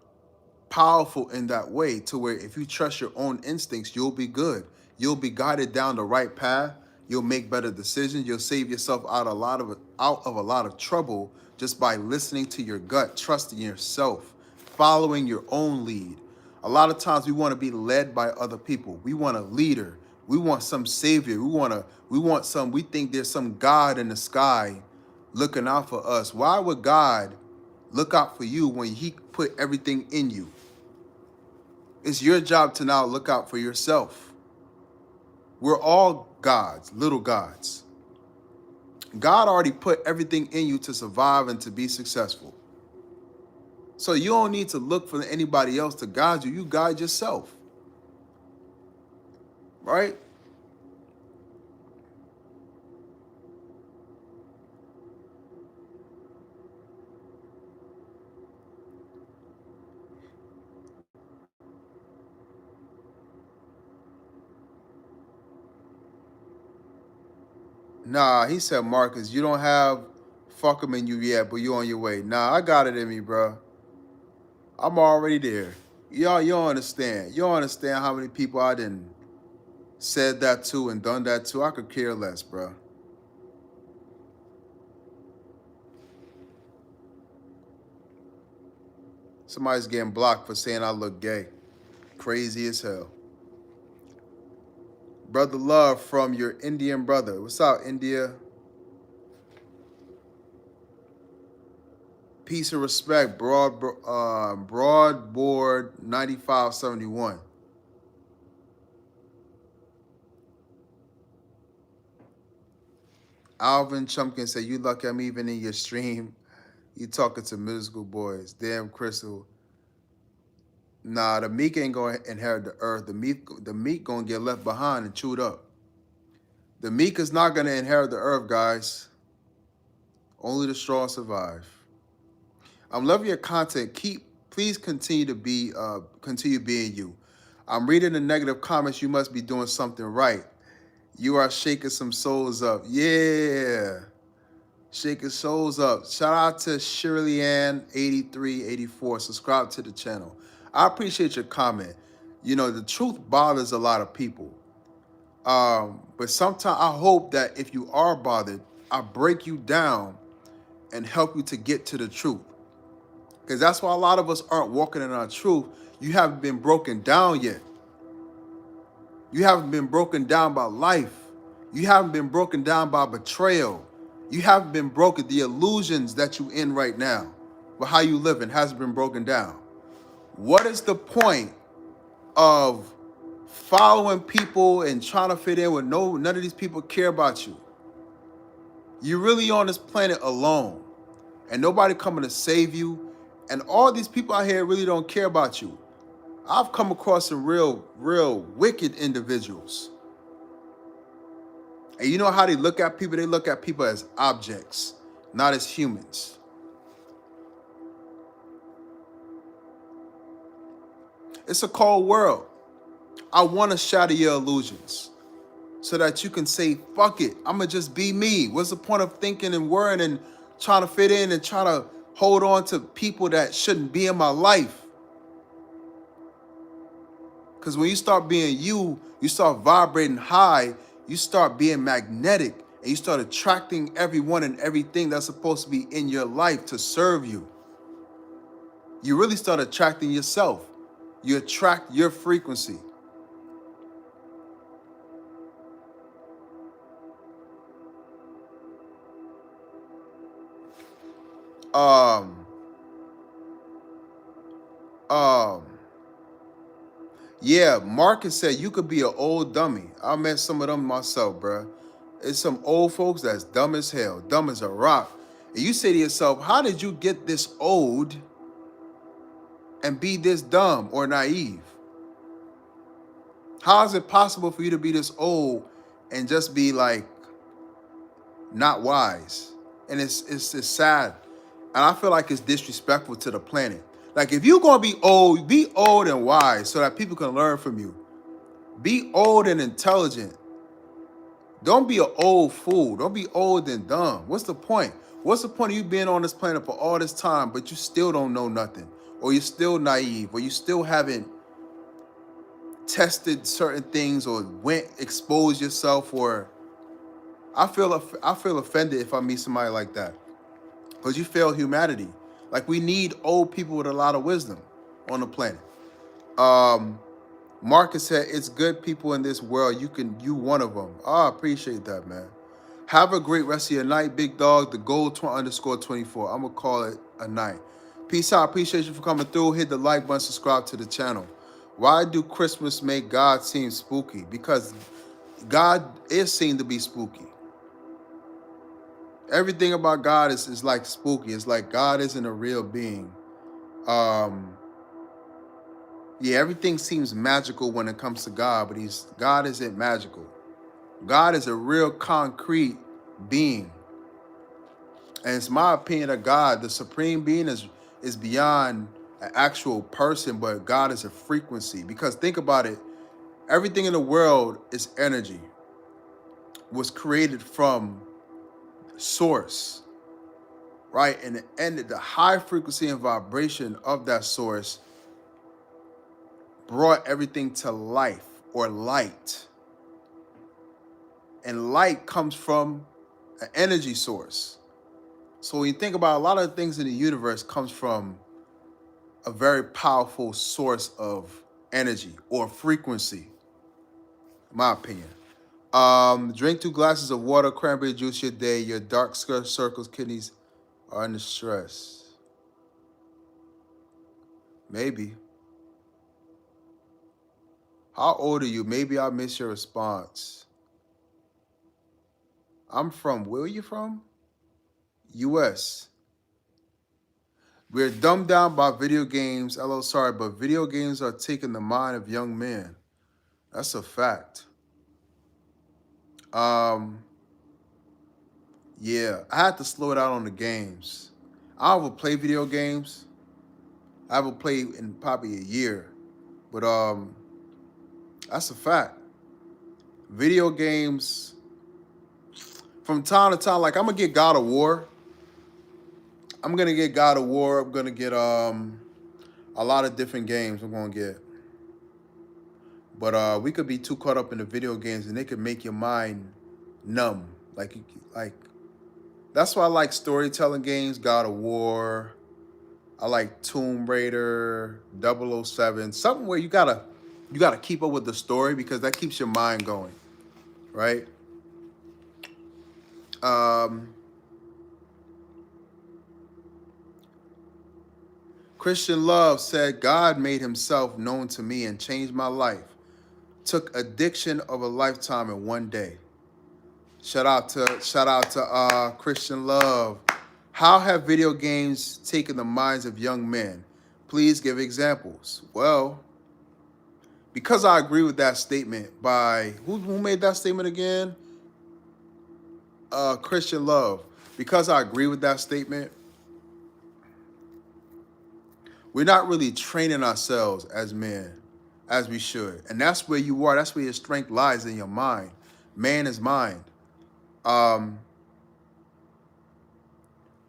powerful in that way, to where if you trust your own instincts, you'll be good. You'll be guided down the right path. You'll make better decisions. You'll save yourself out of a lot of trouble just by listening to your gut, trusting yourself, following your own lead. A lot of times we want to be led by other people. We want a leader. We want some savior. We think there's some God in the sky looking out for us. Why would God look out for you when he put everything in you? It's your job to now look out for yourself. We're all gods, little gods. God already put everything in you to survive and to be successful. So you don't need to look for anybody else to guide you. You guide yourself. Right? Nah, he said, Marcus, you don't have fuck 'em in you yet, but you on your way. Nah, I got it in me, bro. I'm already there. Y'all, you don't understand. You don't understand how many people I done said that to and done that to. I could care less, bro. Somebody's getting blocked for saying I look gay. Crazy as hell. Brother Love from your Indian brother. What's up, India? Peace and respect, Broadboard 9571. Alvin Chumpkin said, "You lucky I'm even in your stream. You talking to middle school boys. Damn, Crystal. Nah, the meek ain't gonna inherit the earth. The meek gonna get left behind and chewed up. The meek is not gonna inherit the earth, guys. Only the strong survive. I'm loving your content. Please continue being you. I'm reading the negative comments. You must be doing something right. You are shaking some souls up. Yeah. Shaking souls up. Shout out to Shirley Ann 8384. Subscribe to the channel. I appreciate your comment. You know, the truth bothers a lot of people. But sometimes I hope that if you are bothered, I break you down and help you to get to the truth. Because that's why a lot of us aren't walking in our truth. You haven't been broken down yet. You haven't been broken down by life. You haven't been broken down by betrayal. You haven't been broken. The illusions that you in right now, but how you living hasn't been broken down. What is the point of following people and trying to fit in with none of these people care about you? You're really on this planet alone, and nobody coming to save you. And all these people out here really don't care about you. I've come across some real wicked individuals. And you know how they look at people? They look at people as objects, not as humans. It's a cold world. I want to shatter your illusions so that you can say, fuck it, I'm going to just be me. What's the point of thinking and worrying and trying to fit in and trying to hold on to people that shouldn't be in my life? Because when you start being you, you start vibrating high, you start being magnetic, and you start attracting everyone and everything that's supposed to be in your life to serve you. You really start attracting yourself. You attract your frequency. Yeah, Marcus said you could be an old dummy. I met some of them myself, bruh. It's some old folks that's dumb as hell, dumb as a rock. And you say to yourself, how did you get this old and be this dumb or naive? How is it possible for you to be this old and just be like not wise? And it's sad. And I feel like it's disrespectful to the planet. Like if you're gonna be old and wise so that people can learn from you. Be old and intelligent. Don't be an old fool. Don't be old and dumb. What's the point? What's the point of you being on this planet for all this time, but you still don't know nothing? Or you're still naive, or you still haven't tested certain things or exposed yourself, or I feel offended if I meet somebody like that. Because you fail humanity. Like we need old people with a lot of wisdom on the planet. Marcus said, it's good people in this world. You one of them. I appreciate that, man. Have a great rest of your night, big dog. The gold _24. I'm going to call it a night. Peace out. Appreciate you for coming through. Hit the like button, subscribe to the channel. Why do Christmas make God seem spooky? Because God is seen to be spooky. Everything about God is like spooky. It's like God isn't a real being. Yeah, everything seems magical when it comes to God, but God isn't magical. God is a real concrete being. And it's my opinion that God, the supreme being, is beyond an actual person, but God is a frequency. Because think about it, everything in the world is energy. Was created from source, right? And the high frequency and vibration of that source brought everything to life or light. And light comes from an energy source. So when you think about a lot of things in the universe comes from a very powerful source of energy or frequency, in my opinion. Drink 2 glasses of water, cranberry juice your day. Your dark circles, kidneys are under stress. Maybe. How old are you? Maybe I missed your response. I'm from, where are you from? US. We're dumbed down by video games. Hello, sorry, but video games are taking the mind of young men. That's a fact. Yeah, I had to slow down on the games. I don't play video games. I haven't played in probably a year. But that's a fact. Video games, from time to time, like I'm gonna get God of War. I'm gonna get God of War. I'm gonna get a lot of different games I'm gonna get. But we could be too caught up in the video games and they could make your mind numb. Like that's why I like storytelling games, God of War. I like Tomb Raider, 007, something where you gotta keep up with the story because that keeps your mind going, right? Christian Love said, God made himself known to me and changed my life. Took addiction of a lifetime in one day. Shout out to Christian Love. How have video games taken the minds of young men? Please give examples. Well, because I agree with that statement by who made that statement again? Christian Love. Because I agree with that statement, we're not really training ourselves as men as we should. And that's where you are. That's where your strength lies, in your mind. Man is mind.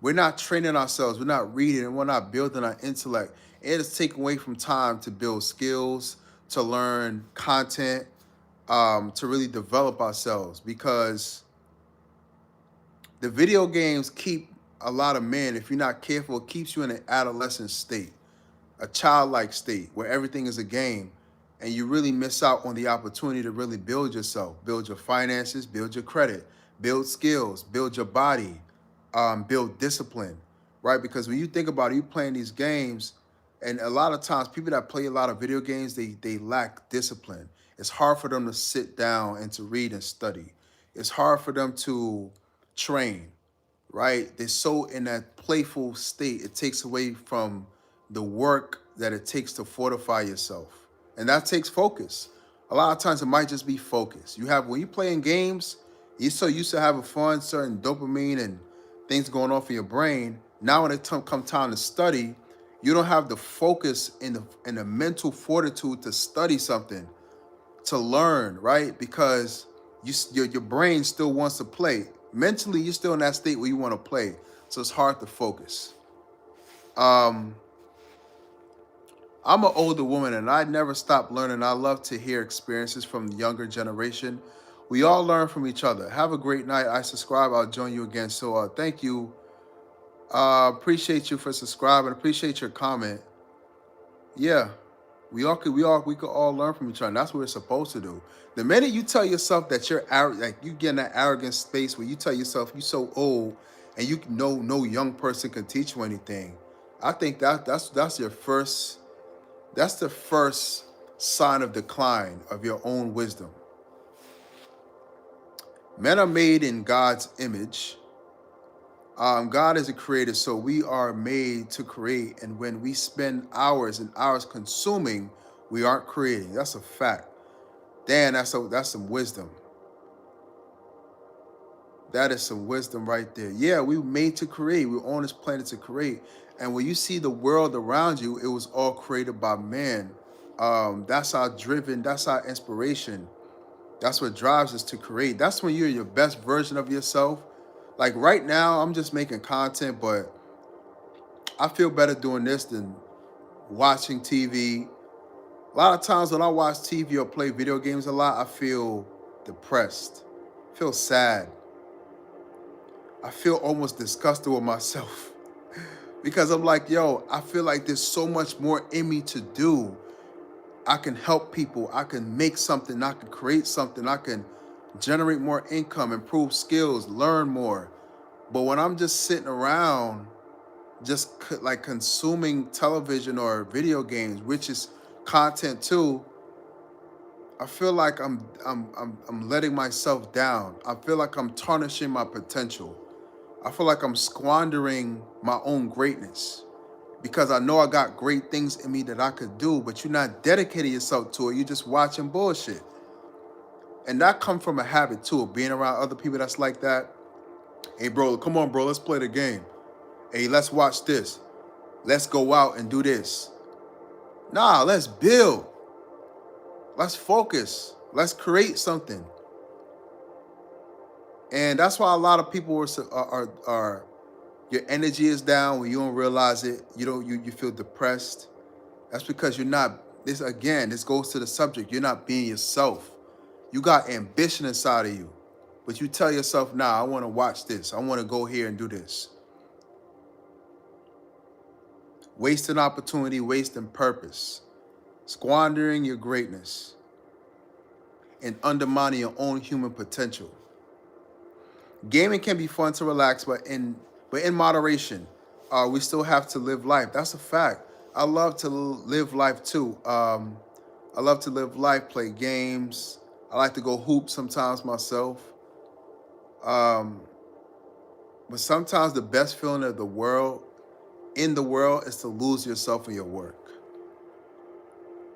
We're not training ourselves. We're not reading, and we're not building our intellect. It is taken away from time to build skills, to learn content, to really develop ourselves, because the video games keep a lot of men, if you're not careful, it keeps you in an adolescent state, a childlike state where everything is a game, and you really miss out on the opportunity to really build yourself, build your finances, build your credit, build skills, build your body, build discipline, right? Because when you think about it, you playing these games, and a lot of times people that play a lot of video games, they lack discipline. It's hard for them to sit down and to read and study. It's hard for them to train, right? They're so in that playful state, it takes away from the work that it takes to fortify yourself. And that takes focus. A lot of times it might just be focus. When you playing games, you're so used to having fun, certain dopamine and things going off in your brain. Now when it come time to study, you don't have the focus and the mental fortitude to study something, to learn, right? Because your brain still wants to play. Mentally, you're still in that state where you want to play. So it's hard to focus. I'm an older woman and I never stop learning. I love to hear experiences from the younger generation. We all learn from each other. Have a great night. I subscribe. I'll join you again. So thank you. Appreciate you for subscribing. Appreciate your comment. Yeah, we could all learn from each other. And that's what we're supposed to do. The minute you tell yourself that you're like you get in that arrogant space where you tell yourself you're so old and you know no young person can teach you anything, I think that's your first. That's the first sign of decline of your own wisdom. Men are made in God's image. God is a creator, so we are made to create. And when we spend hours and hours consuming, we aren't creating. That's a fact. Dan, that's some wisdom. That is some wisdom right there. Yeah, we were made to create. We're on this planet to create. And when you see the world around you, it was all created by man. That's our driven, that's our inspiration. That's what drives us to create. That's when you're your best version of yourself. Like right now, I'm just making content, but I feel better doing this than watching TV. A lot of times when I watch TV or play video games a lot, I feel depressed. I feel sad. I feel almost disgusted with myself because I'm like, yo, I feel like there's so much more in me to do. I can help people. I can make something. I can create something. I can generate more income, improve skills, learn more. But when I'm just sitting around, just like consuming television or video games, which is content too, I feel like I'm letting myself down. I feel like I'm tarnishing my potential. I feel like I'm squandering my own greatness because I know I got great things in me that I could do, but you're not dedicating yourself to it. You're just watching bullshit. And that comes from a habit too, of being around other people that's like that. Hey bro, come on bro, let's play the game. Hey, let's watch this. Let's go out and do this. Nah, let's build. Let's focus. Let's create something. And that's why a lot of people are your energy is down when you don't realize it. You feel depressed. That's because you're not. This goes to the subject. You're not being yourself. You got ambition inside of you, but you tell yourself, "Nah, I want to watch this. I want to go here and do this." Wasting opportunity, wasting purpose, squandering your greatness, and undermining your own human potential. Gaming can be fun to relax, but in moderation. We still have to live life. That's a fact. I love to live life too. I love to live life, play games. I like to go hoop sometimes myself. Um, but sometimes the best feeling of the world, in the world, is to lose yourself in your work.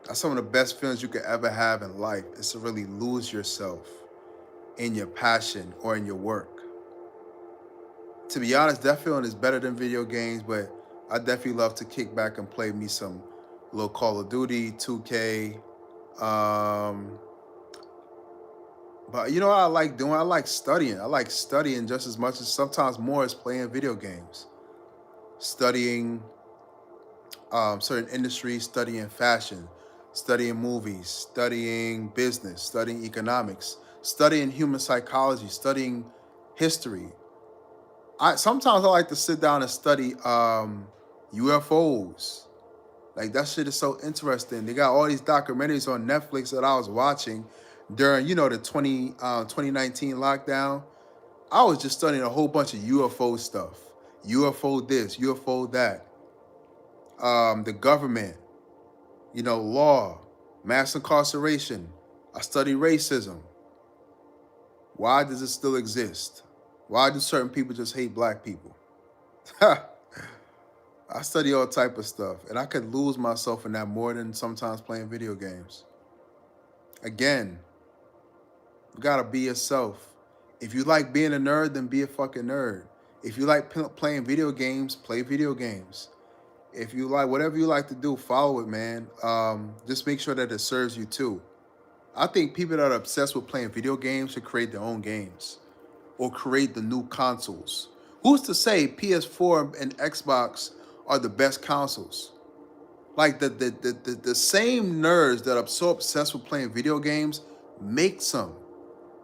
That's some of the best feelings you could ever have in life, is to really lose yourself in your passion or in your work. To be honest, that feeling is better than video games, but I definitely love to kick back and play me some little Call of Duty, 2K. Um, but you know what I like doing? I like studying. I like studying just as much as sometimes more as playing video games. Studying certain industries, studying fashion, studying movies, studying business, studying economics, studying human psychology, studying history. Sometimes I like to sit down and study UFOs. Like that shit is so interesting. They got all these documentaries on Netflix that I was watching during, the 2019 lockdown. I was just studying a whole bunch of UFO stuff. UFO this, UFO that. The government, law, mass incarceration. I study racism. Why does it still exist? Why do certain people just hate black people? I study all type of stuff, and I could lose myself in that more than sometimes playing video games. Again, you gotta be yourself. If you like being a nerd, then be a fucking nerd. If you like playing video games, play video games. If you like whatever you like to do, follow it, man. Just make sure that it serves you too. I think people that are obsessed with playing video games should create their own games or create the new consoles. Who's to say PS4 and Xbox are the best consoles? Like the same nerds that are so obsessed with playing video games, make some.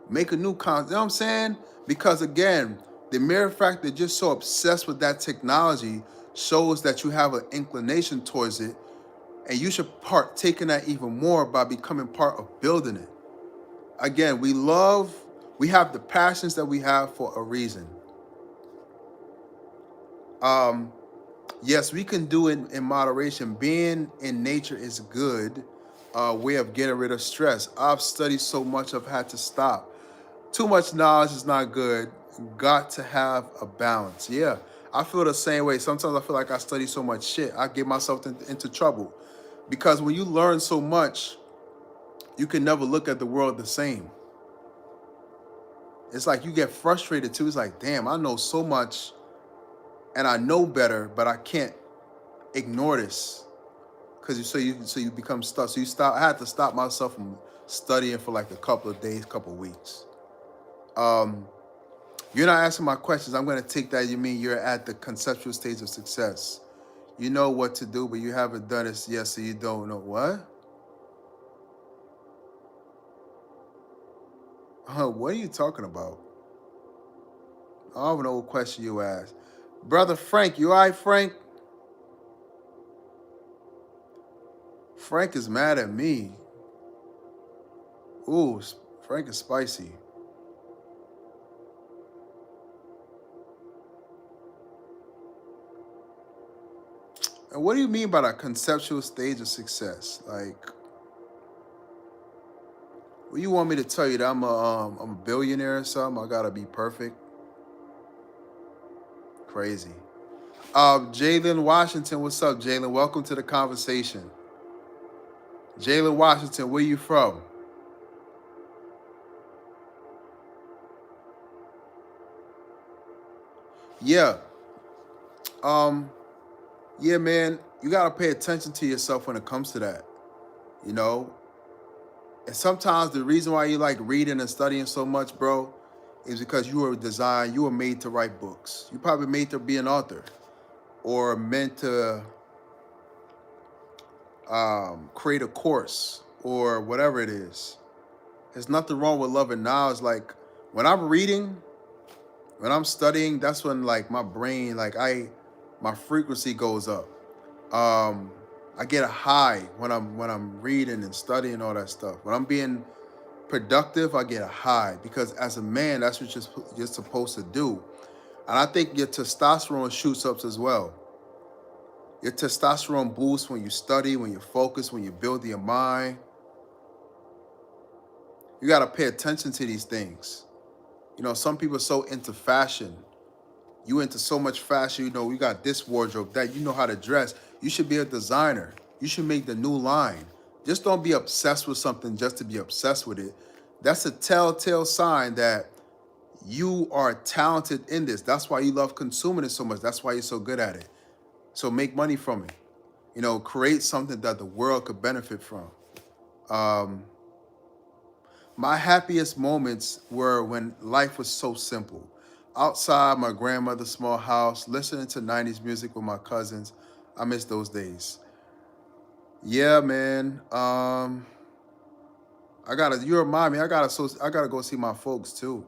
Make a new console. You know what I'm saying? Because again, the mere fact that you're just so obsessed with that technology shows that you have an inclination towards it, and you should partake in that even more by becoming part of building it. Again, we have the passions that we have for a reason. Um, yes, we can do it in moderation. Being in nature is good way of getting rid of stress. I've studied so much, I've had to stop. Too much knowledge is not good. Got to have a balance. Yeah, I feel the same way. Sometimes I feel like I study so much shit, I get myself into trouble. Because when you learn so much, you can never look at the world the same. It's like you get frustrated too. It's like, damn, I know so much and I know better, but I can't ignore this. Cause you become stuck. So you stop. I had to stop myself from studying for like a couple of days, couple of weeks. Um, you're not asking my questions. I'm gonna take that. You mean you're at the conceptual stage of success. You know what to do, but you haven't done it yet, so you don't know what. What are you talking about? I don't know what question you asked. Brother Frank, you all right, Frank? Frank is mad at me. Ooh, Frank is spicy. And what do you mean by that conceptual stage of success? Like, what you want me to tell you that I'm a billionaire or something? I gotta be perfect. Crazy. Jalen Washington, what's up, Jalen? Welcome to the conversation. Jalen Washington, where you from? Yeah. Um, yeah, man, you gotta pay attention to yourself when it comes to that. You know, and sometimes the reason why you like reading and studying so much, bro, is because you were designed, you were made to write books. You probably made to be an author or meant to create a course or whatever it is. There's nothing wrong with loving knowledge. Like when I'm reading, when I'm studying, that's when like my brain, my frequency goes up. Um, I get a high when I'm reading and studying all that stuff. When I'm being productive, I get a high because as a man, that's what you're supposed to do. And I think your testosterone shoots up as well. Your testosterone boosts when you study, when you focus, when you build your mind. You got to pay attention to these things. You know, some people are so into fashion. You into so much fashion, you know, you got this wardrobe, that you know how to dress. You should be a designer. You should make the new line. Just don't be obsessed with something just to be obsessed with it. That's a telltale sign that you are talented in this. That's why you love consuming it so much. That's why you're so good at it. So make money from it. You know, create something that the world could benefit from. Um, my happiest moments were when life was so simple. Outside my grandmother's small house, listening to 90s music with my cousins. I miss those days. Yeah, man. You remind me, I gotta go see my folks too.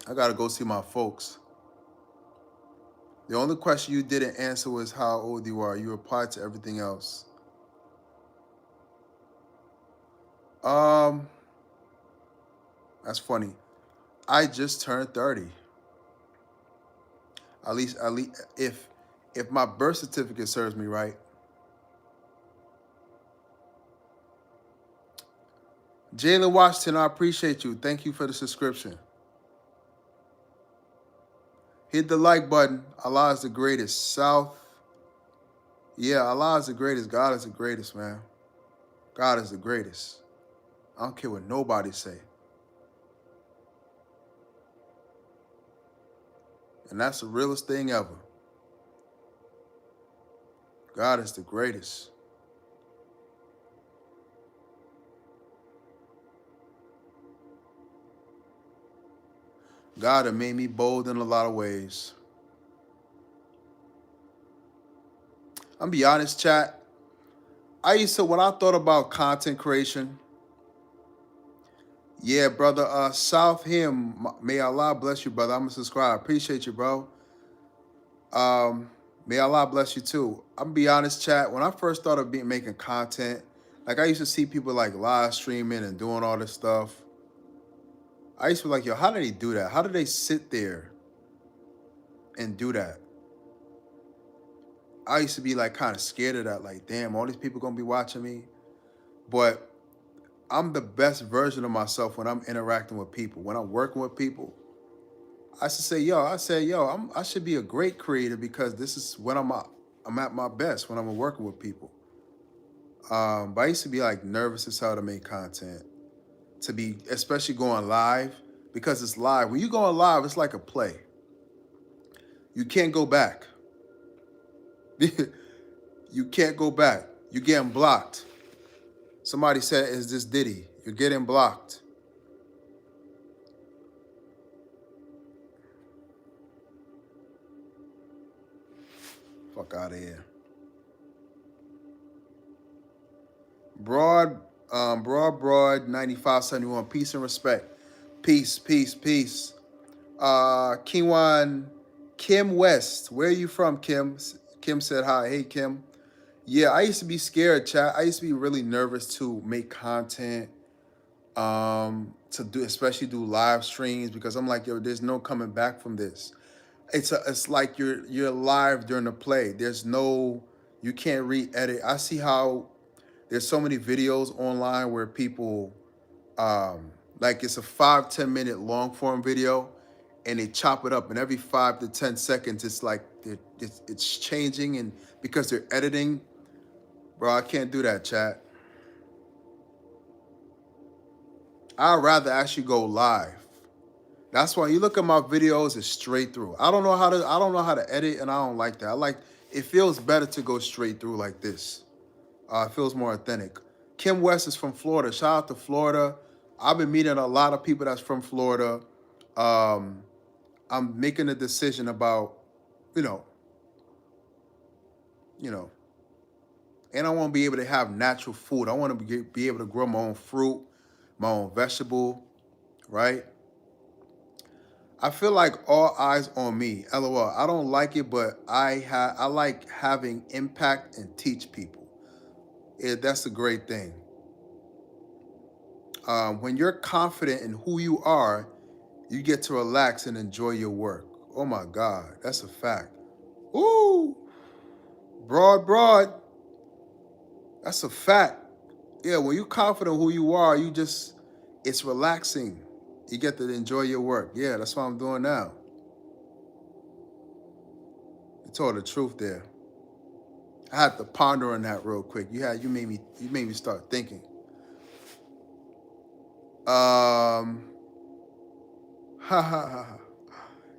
I gotta go see my folks. The only question you didn't answer was how old you are. You replied to everything else. Um, that's funny. I just turned 30. At least, if my birth certificate serves me right. Jalen Washington, I appreciate you. Thank you for the subscription. Hit the like button. Allah is the greatest. South. Yeah, Allah is the greatest. God is the greatest, man. God is the greatest. I don't care what nobody say. And that's the realest thing ever. God is the greatest. God has made me bold in a lot of ways. I'm be honest, chat. When I thought about content creation, yeah, brother, South Him, may Allah bless you, brother. I'm a subscriber. Appreciate you, bro. May Allah bless you too. I'm gonna be honest, chat. When I first started making content, like I used to see people like live streaming and doing all this stuff. I used to be like, yo, how did they do that? How did they sit there and do that? I used to be like kind of scared of that. Like, damn, all these people gonna be watching me. But I'm the best version of myself when I'm interacting with people. When I'm working with people, I should be a great creator because this is when I'm at my best when I'm working with people. But I used to be like nervous as hell to make content, to be especially going live because it's live. When you go on live, it's like a play. You can't go back. You can't go back. You're getting blocked. Somebody said, "Is this Diddy?" You're getting blocked. Fuck out of here. Broad, 9571. Peace and respect. Peace, peace, peace. Kiwan, Kim West. Where are you from, Kim? Kim said hi. Hey, Kim. Yeah, I used to be scared, chat. I used to be really nervous to make content, especially do live streams because I'm like, yo, there's no coming back from this. it's like you're live during the play. There's no, you can't re-edit. I see how there's so many videos online where people like it's a 5-10 minute long form video and they chop it up, and every 5 to 10 seconds it's like it's changing, and because they're editing, bro, I can't do that, chat. I'd rather actually go live. That's why you look at my videos, it's straight through. I don't know how to edit, and I don't like that. I like, it feels better to go straight through like this. It feels more authentic. Kim West is from Florida. Shout out to Florida. I've been meeting a lot of people that's from Florida. Um, I'm making a decision about, you know, you know, and I want to be able to have natural food. I want to be able to grow my own fruit, my own vegetable, right? I feel like all eyes on me. LOL. I don't like it, but I like having impact and teach people. That's a great thing. When you're confident in who you are, you get to relax and enjoy your work. Oh my God, that's a fact. Ooh, broad. That's a fact. Yeah, when you're confident who you are, it's relaxing. You get to enjoy your work. Yeah, that's what I'm doing now. You told the truth there. I had to ponder on that real quick. You made me start thinking. Ha ha ha.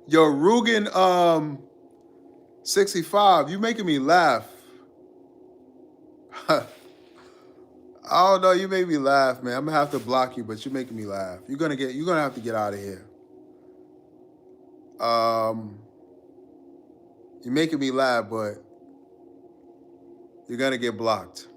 Yo, Rugen 65, you making me laugh. I don't know, you make me laugh, man. I'm gonna have to block you, but you're making me laugh. You're gonna have to get out of here. You're making me laugh, but you're gonna get blocked.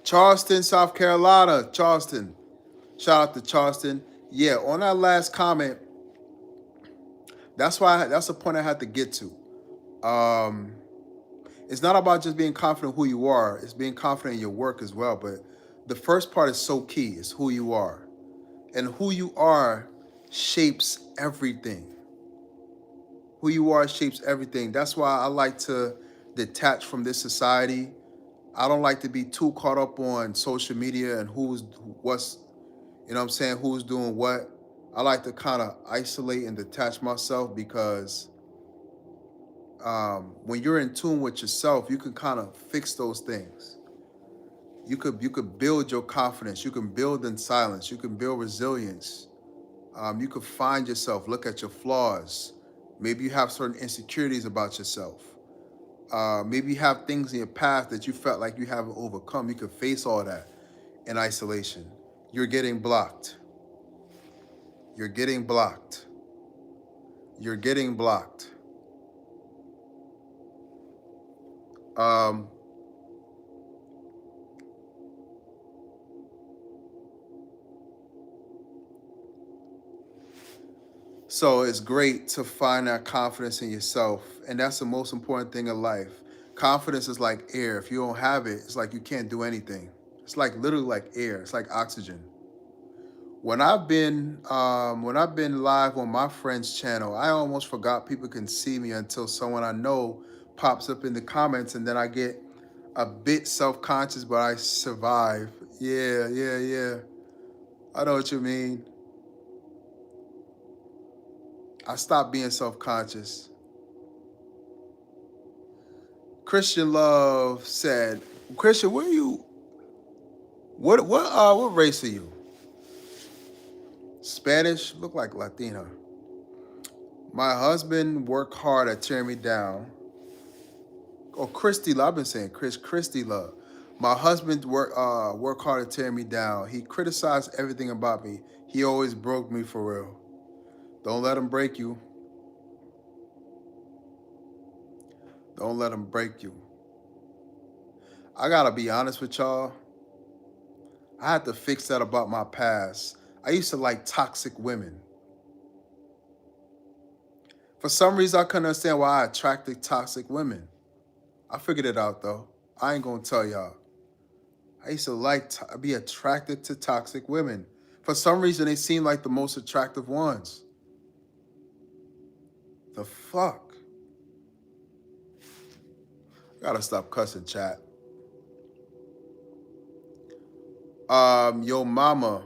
Charleston, South Carolina. Charleston. Shout out to Charleston. Yeah, on that last comment, that's the point I had to get to. It's not about just being confident who you are, it's being confident in your work as well. But the first part is so key, is who you are. And who you are shapes everything. Who you are shapes everything. That's why I like to detach from this society. I don't like to be too caught up on social media and what's, you know what I'm saying, who's doing what. I like to kind of isolate and detach myself, because when you're in tune with yourself, you can kind of fix those things. You could build your confidence. You can build in silence. You can build resilience. You could find yourself, look at your flaws. Maybe you have certain insecurities about yourself. Maybe you have things in your past that you felt like you haven't overcome. You could face all that in isolation. You're getting blocked. You're getting blocked. You're getting blocked. So it's great to find that confidence in yourself. And that's the most important thing in life. Confidence is like air. If you don't have it, it's like you can't do anything. It's like literally like air. It's like oxygen. When I've been live on my friend's channel, I almost forgot people can see me until someone I know pops up in the comments, and then I get a bit self-conscious, but I survive. Yeah. I know what you mean. I stopped being self-conscious. Christian Love said, Christian, where are you? What race are you? Spanish? Look like Latina. My husband worked hard at tearing me down. Oh, Christy Love. I've been saying Christy Love. My husband worked hard at tearing me down. He criticized everything about me. He always broke me for real. Don't let him break you. Don't let him break you. I gotta be honest with y'all. I had to fix that about my past. I used to like toxic women. For some reason, I couldn't understand why I attracted toxic women. I figured it out though. I ain't gonna tell y'all. I used to be attracted to toxic women. For some reason, they seem like the most attractive ones. The fuck? Gotta stop cussing, chat. Yo mama.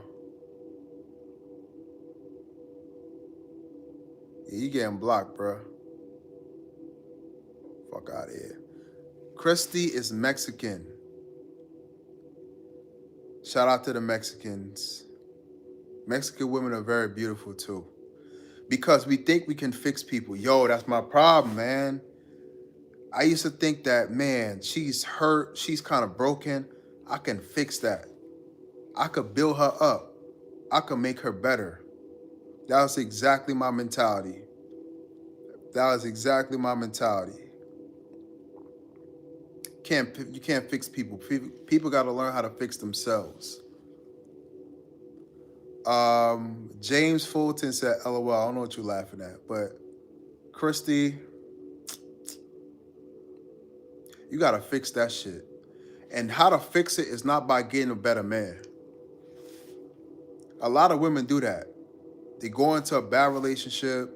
Yeah, you getting blocked, bro. Fuck out of here. Christy is Mexican. Shout out to the Mexicans. Mexican women are very beautiful too. Because we think we can fix people. Yo, that's my problem, man. I used to think that, man, she's hurt, she's kind of broken. I can fix that. I could build her up. I could make her better. That was exactly my mentality. That was exactly my mentality. You can't fix people. People got to learn how to fix themselves. James Fulton said, LOL. I don't know what you're laughing at, but Christy, you got to fix that shit. And how to fix it is not by getting a better man. A lot of women do that. They go into a bad relationship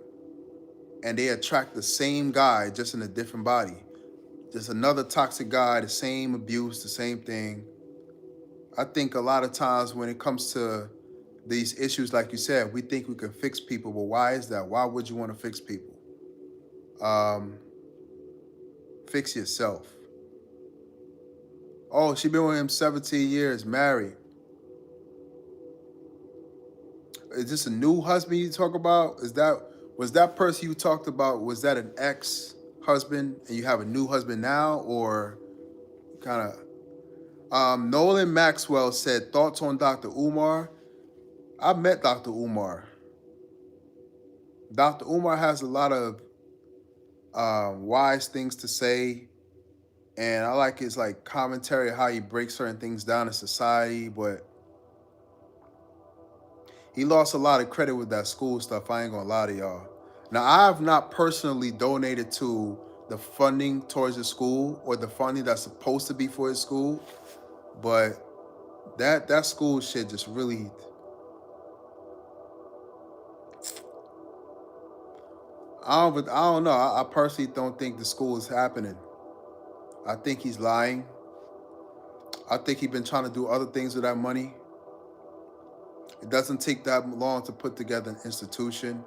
and they attract the same guy just in a different body. Just another toxic guy, the same abuse, the same thing. I think a lot of times when it comes to these issues, like you said, we think we can fix people, but why is that? Why would you want to fix people? Fix yourself. Oh, she been with him 17 years, married. Is this a new husband you talk about? Was that person you talked about, was that an ex-husband and you have a new husband now, or kind of? Nolan Maxwell said, thoughts on Dr. Umar? I met Dr. Umar. Dr. Umar has a lot of wise things to say, and I like his like commentary, how he breaks certain things down in society, but he lost a lot of credit with that school stuff. I ain't gonna lie to y'all. Now, I have not personally donated to the funding towards the school or the funding that's supposed to be for his school, but that school shit just really, I don't know. I personally don't think the school is happening. I think he's lying. I think he's been trying to do other things with that money. It doesn't take that long to put together an institution,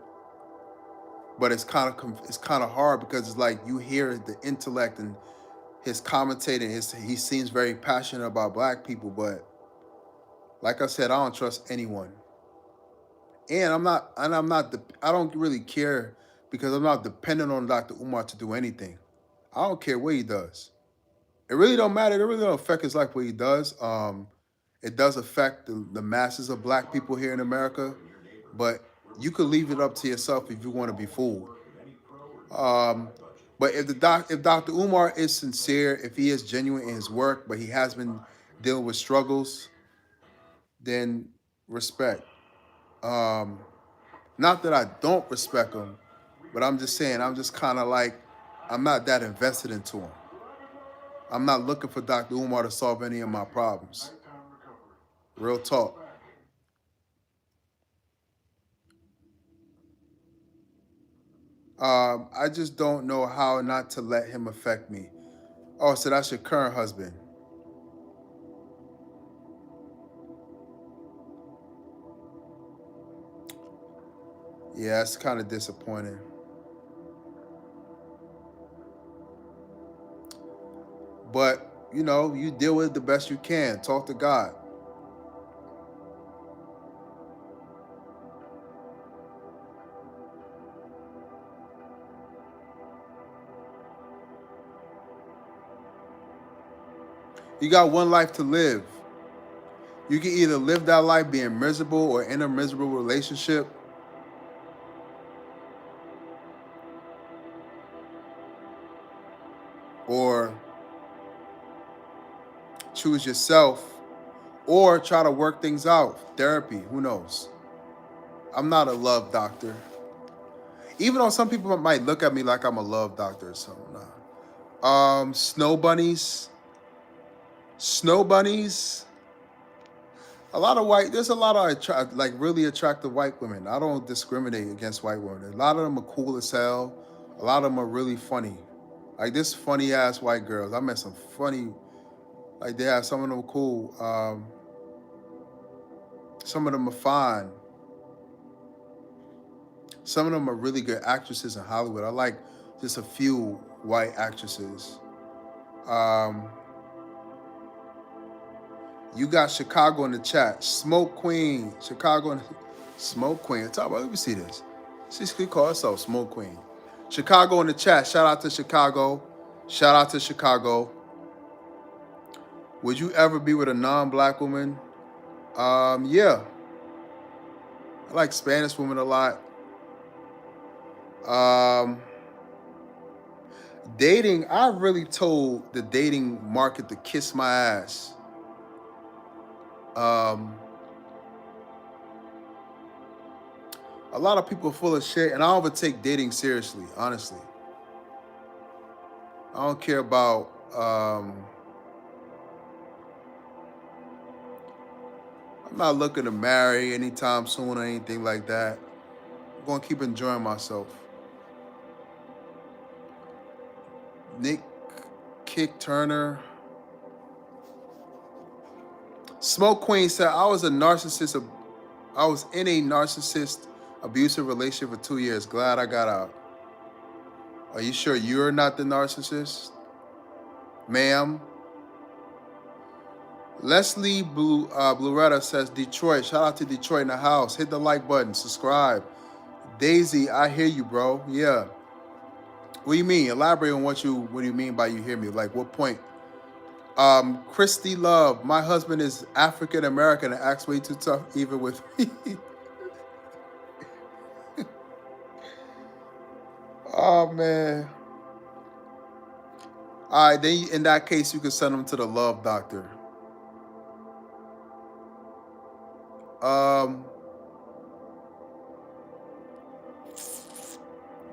but it's kind of hard because it's like you hear the intellect and his commentating. He seems very passionate about black people, but like I said, I don't trust anyone. And I don't really care because I'm not dependent on Dr. Umar to do anything. I don't care what he does. It really don't matter. It really don't affect his life what he does. It does affect the masses of black people here in America, but you could leave it up to yourself if you want to be fooled. But if Dr. Umar is sincere, if he is genuine in his work, but he has been dealing with struggles, then respect. Not that I don't respect him, but I'm just saying, I'm just kind of like, I'm not that invested into him. I'm not looking for Dr. Umar to solve any of my problems. Real talk. I just don't know how not to let him affect me. Oh, so that's your current husband. Yeah, it's kind of disappointing. But, you know, you deal with it the best you can. Talk to God. You got one life to live. You can either live that life being miserable or in a miserable relationship, or choose yourself, or try to work things out. Therapy, who knows? I'm not a love doctor. Even though some people might look at me like I'm a love doctor or something. Nah. Snow bunnies. Snow bunnies. A lot of white. There's a lot of like really attractive white women. I don't discriminate against white women. A lot of them are cool as hell. A lot of them are really funny. Like this funny ass white girls. I met some funny. Like they have some of them cool. Some of them are fine. Some of them are really good actresses in Hollywood. I like just a few white actresses. You got Chicago in the chat. Smoke Queen. Chicago. Smoke Queen. Talk about, let me see this. She could call herself Smoke Queen. Chicago in the chat. Shout out to Chicago. Shout out to Chicago. Would you ever be with a non-black woman? Yeah. I like Spanish women a lot. Dating, I really told the dating market to kiss my ass. A lot of people are full of shit, and I don't ever take dating seriously, honestly. I don't care about I'm not looking to marry anytime soon or anything like that. I'm gonna keep enjoying myself. Nick Kick Turner. Smoke Queen said, I was in a narcissist abusive relationship for 2 years. Glad I got out. Are you sure you're not the narcissist? Ma'am? Leslie Blueretta says, Detroit. Shout out to Detroit in the house. Hit the like button. Subscribe. Daisy, I hear you, bro. Yeah. What do you mean? Elaborate on what do you mean by you hear me? Like what point? Christy Love, my husband is African American and acts way too tough even with me. Oh man. All right, then in that case you can send him to the love doctor.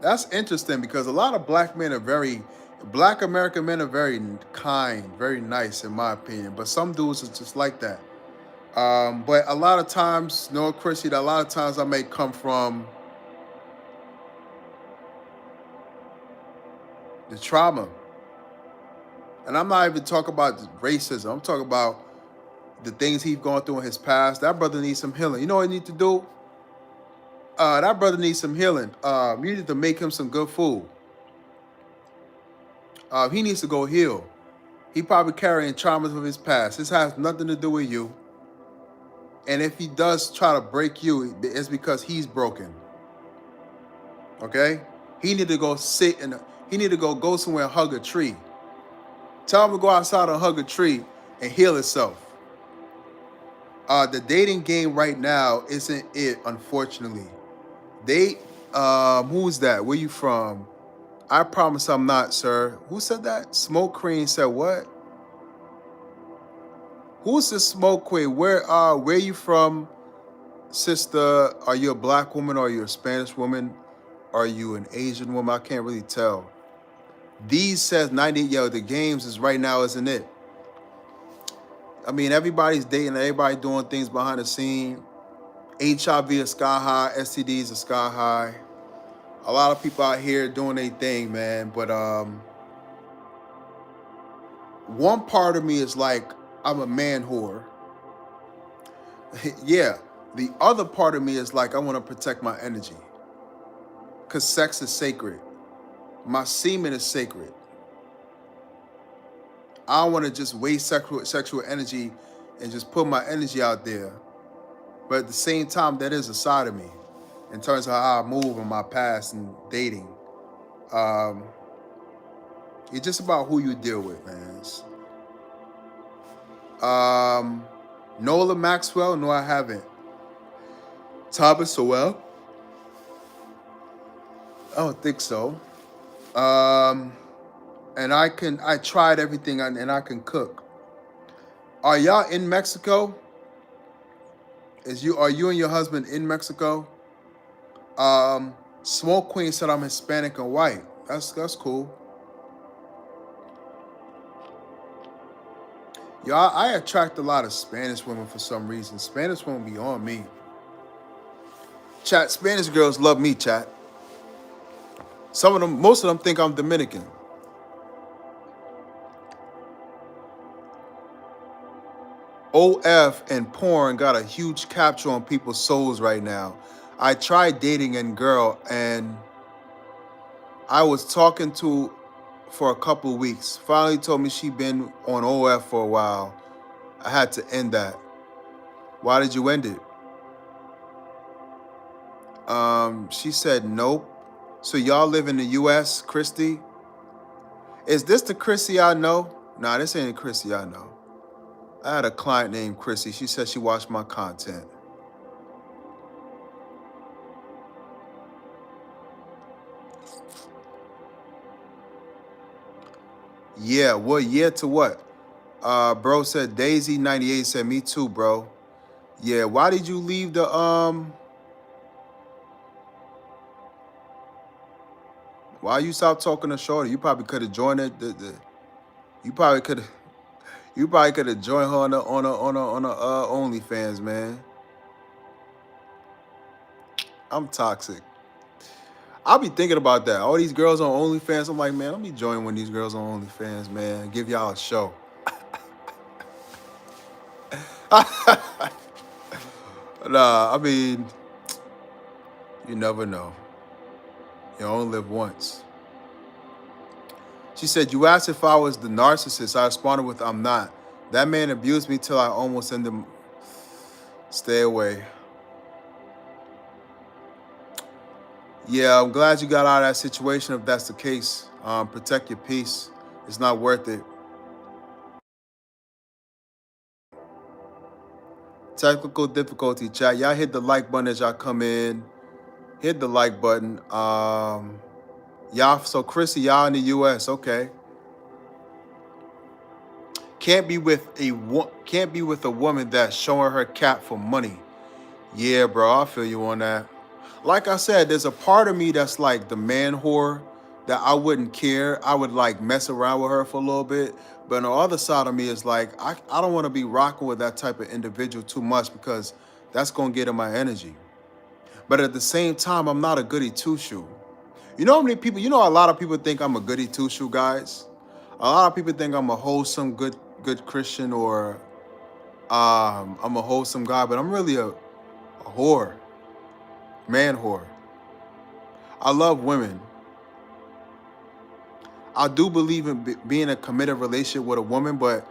That's interesting because a lot of black American men are very kind, very nice in my opinion. But some dudes are just like that. But a lot of times, Chrissy, a lot of times I may come from the trauma. And I'm not even talking about racism. I'm talking about the things he's gone through in his past. That brother needs some healing. You know what he needs to do? That brother needs some healing. You need to make him some good food. He needs to go heal. He probably carrying traumas of his past. This has nothing to do with you. And if he does try to break you, it's because he's broken. Okay? He need to go he need to go somewhere and hug a tree. Tell him to go outside and hug a tree and heal himself. The dating game right now isn't it, unfortunately. Who's that? Where you from? I promise I'm not, sir. Who said that? Smoke Queen said what? Who's the Smoke Queen? Where you from, sister? Are you a black woman? Or are you a Spanish woman? Are you an Asian woman? I can't really tell. These says 90. Yo, the games is right now, isn't it? I mean, everybody's dating. Everybody doing things behind the scene. HIV is sky high. STDs are sky high. A lot of people out here doing their thing, man. But one part of me is like, I'm a man whore. Yeah. The other part of me is like, I want to protect my energy. Because sex is sacred. My semen is sacred. I don't want to just waste sexual energy and just put my energy out there. But at the same time, that is a side of me in terms of how I move in my past and dating. It's just about who you deal with, man. Nola Maxwell? No, I haven't. Thomas Sowell? I don't think so. And I tried everything and I can cook. Are y'all in Mexico? Are you and your husband in Mexico? Smoke Queen said I'm Hispanic and white. That's cool. Yo, I attract a lot of Spanish women for some reason. Spanish women be on me. Chat, Spanish girls love me, chat. Some of them, most of them think I'm Dominican. OF and porn got a huge capture on people's souls right now. I tried dating a girl and I was talking to for a couple weeks. Finally told me she'd been on OF for a while. I had to end that. Why did you end it? She said nope. So y'all live in the US, Christy? Is this the Chrissy I know? Nah, this ain't the Chrissy I know. I had a client named Chrissy. She said she watched my content. Yeah, what year to what? Bro said Daisy98 said me too, bro. Yeah, why did you leave the why you stopped talking to Shorty? You probably could have joined it. You probably could have joined her on a OnlyFans, man. I'm toxic. I'll be thinking about that. All these girls on OnlyFans, I'm like, man, let me join one of these girls on OnlyFans, man. Give y'all a show. Nah, I mean, you never know. You only live once. She said, you asked if I was the narcissist. I responded with, I'm not. That man abused me till I almost ended him. Stay away. Yeah, I'm glad you got out of that situation if that's the case. Protect your peace. It's not worth it. Technical difficulty, chat. Y'all hit the like button as y'all come in. Hit the like button. Y'all, so Chrissy, y'all in the US, okay. Can't be with a woman that's showing her cat for money. Yeah, bro, I feel you on that. Like I said, there's a part of me that's like the man whore that I wouldn't care. I would like mess around with her for a little bit. But on the other side of me is like, I don't want to be rocking with that type of individual too much because that's going to get in my energy. But at the same time, I'm not a goody two-shoe. You know how many people, a lot of people think I'm a goody two-shoe, guys? A lot of people think I'm a wholesome, good Christian or I'm a wholesome guy, but I'm really a whore, man whore. I love women. I do believe in being a committed relationship with a woman, but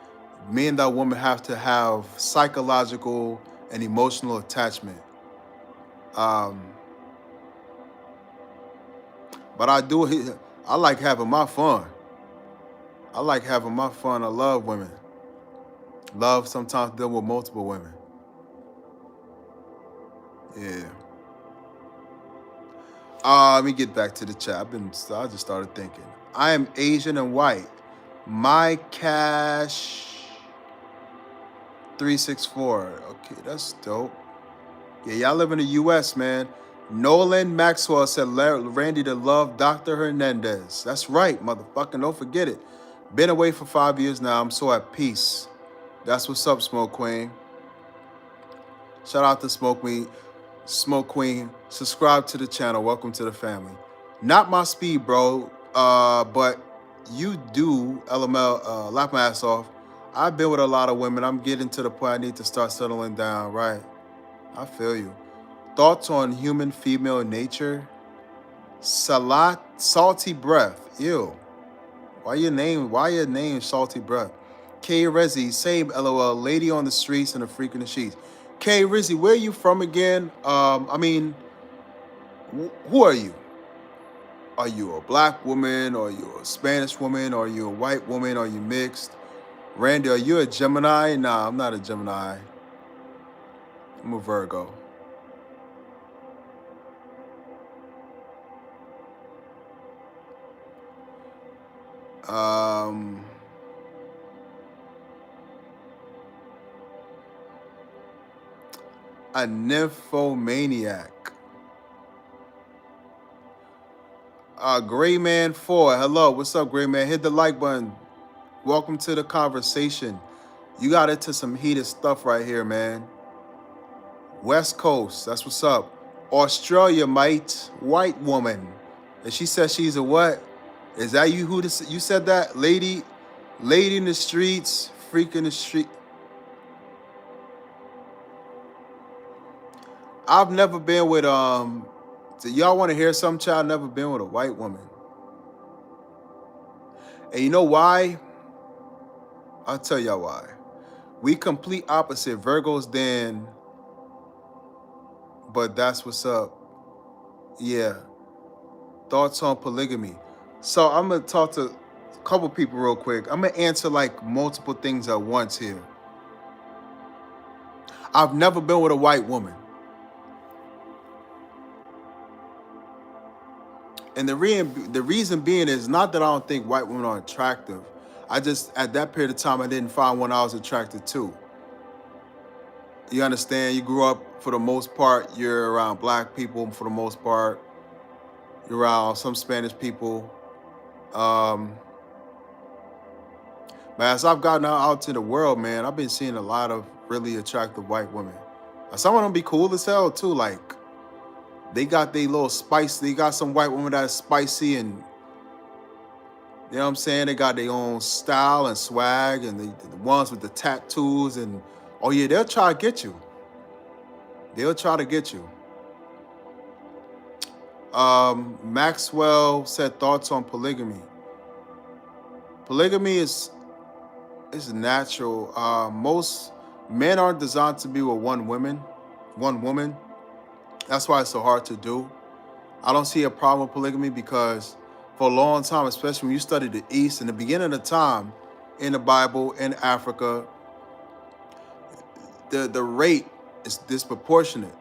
me and that woman have to have psychological and emotional attachment. But I like having my fun. I love women. Love sometimes dealing with multiple women. Yeah. Let me get back to the chat. I just started thinking. I am Asian and white. My cash 364. Okay, that's dope. Yeah, y'all live in the US, man. Nolan Maxwell said Randy to love Dr. Hernandez. That's right, motherfucker. Don't forget it. Been away for 5 years now. I'm so at peace. That's what's up, Smoke Queen. Shout out to Smoke Queen. Subscribe to the channel. Welcome to the family. Not my speed, bro. But you do, LML, laugh my ass off. I've been with a lot of women. I'm getting to the point I need to start settling down, right? I feel you. Thoughts on human female nature? Salty breath. Ew. Why your name Salty breath? K Rezzy, same LOL. Lady on the streets and a freak in the sheets. K Rizzy, where are you from again? I mean, who are you? Are you a black woman? Are you a Spanish woman? Are you a white woman? Are you mixed? Randy, are you a Gemini? Nah, I'm not a Gemini. I'm a Virgo. A nymphomaniac. Gray Man 4. Hello, what's up, Gray Man? Hit the like button. Welcome to the conversation. You got into some heated stuff right here, man. West Coast, that's what's up. Australia, mate. White woman. And she says she's a what? Is that you who this, you said that? Lady in the streets, freak in the street. I've never been with so y'all want to hear some child? Never been with a white woman. And you know why? I'll tell y'all why. We complete opposite. Virgos then, but that's what's up. Yeah. Thoughts on polygamy. So I'm gonna talk to a couple people real quick. I'm gonna answer like multiple things at once here. I've never been with a white woman. And the reason being is not that I don't think white women are attractive. I just, at that period of time, I didn't find one I was attracted to. You understand? You grew up, for the most part, you're around black people, for the most part. You're around some Spanish people. But as I've gotten out to the world, man, I've been seeing a lot of really attractive white women. Some of them be cool as hell, too. Like, they got their little spice. They got some white women that are spicy and, you know what I'm saying? They got their own style and swag, and the ones with the tattoos and, oh yeah, they'll try to get you. They'll try to get you. Maxwell said thoughts on polygamy. Polygamy is natural. Most men aren't designed to be with one woman. That's why it's so hard to do. I don't see a problem with polygamy because for a long time, especially when you study the East, in the beginning of time, in the Bible, in Africa, the rate is disproportionate,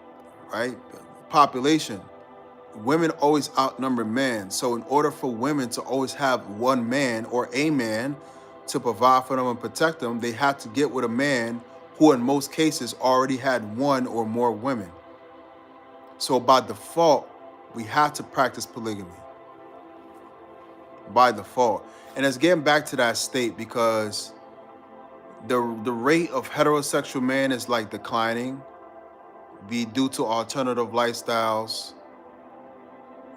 right? Population. Women always outnumber men. So in order for women to always have one man or a man to provide for them and protect them, they had to get with a man who in most cases already had one or more women. So by default, we have to practice polygamy. By default. And it's getting back to that state because the rate of heterosexual men is like declining due to alternative lifestyles.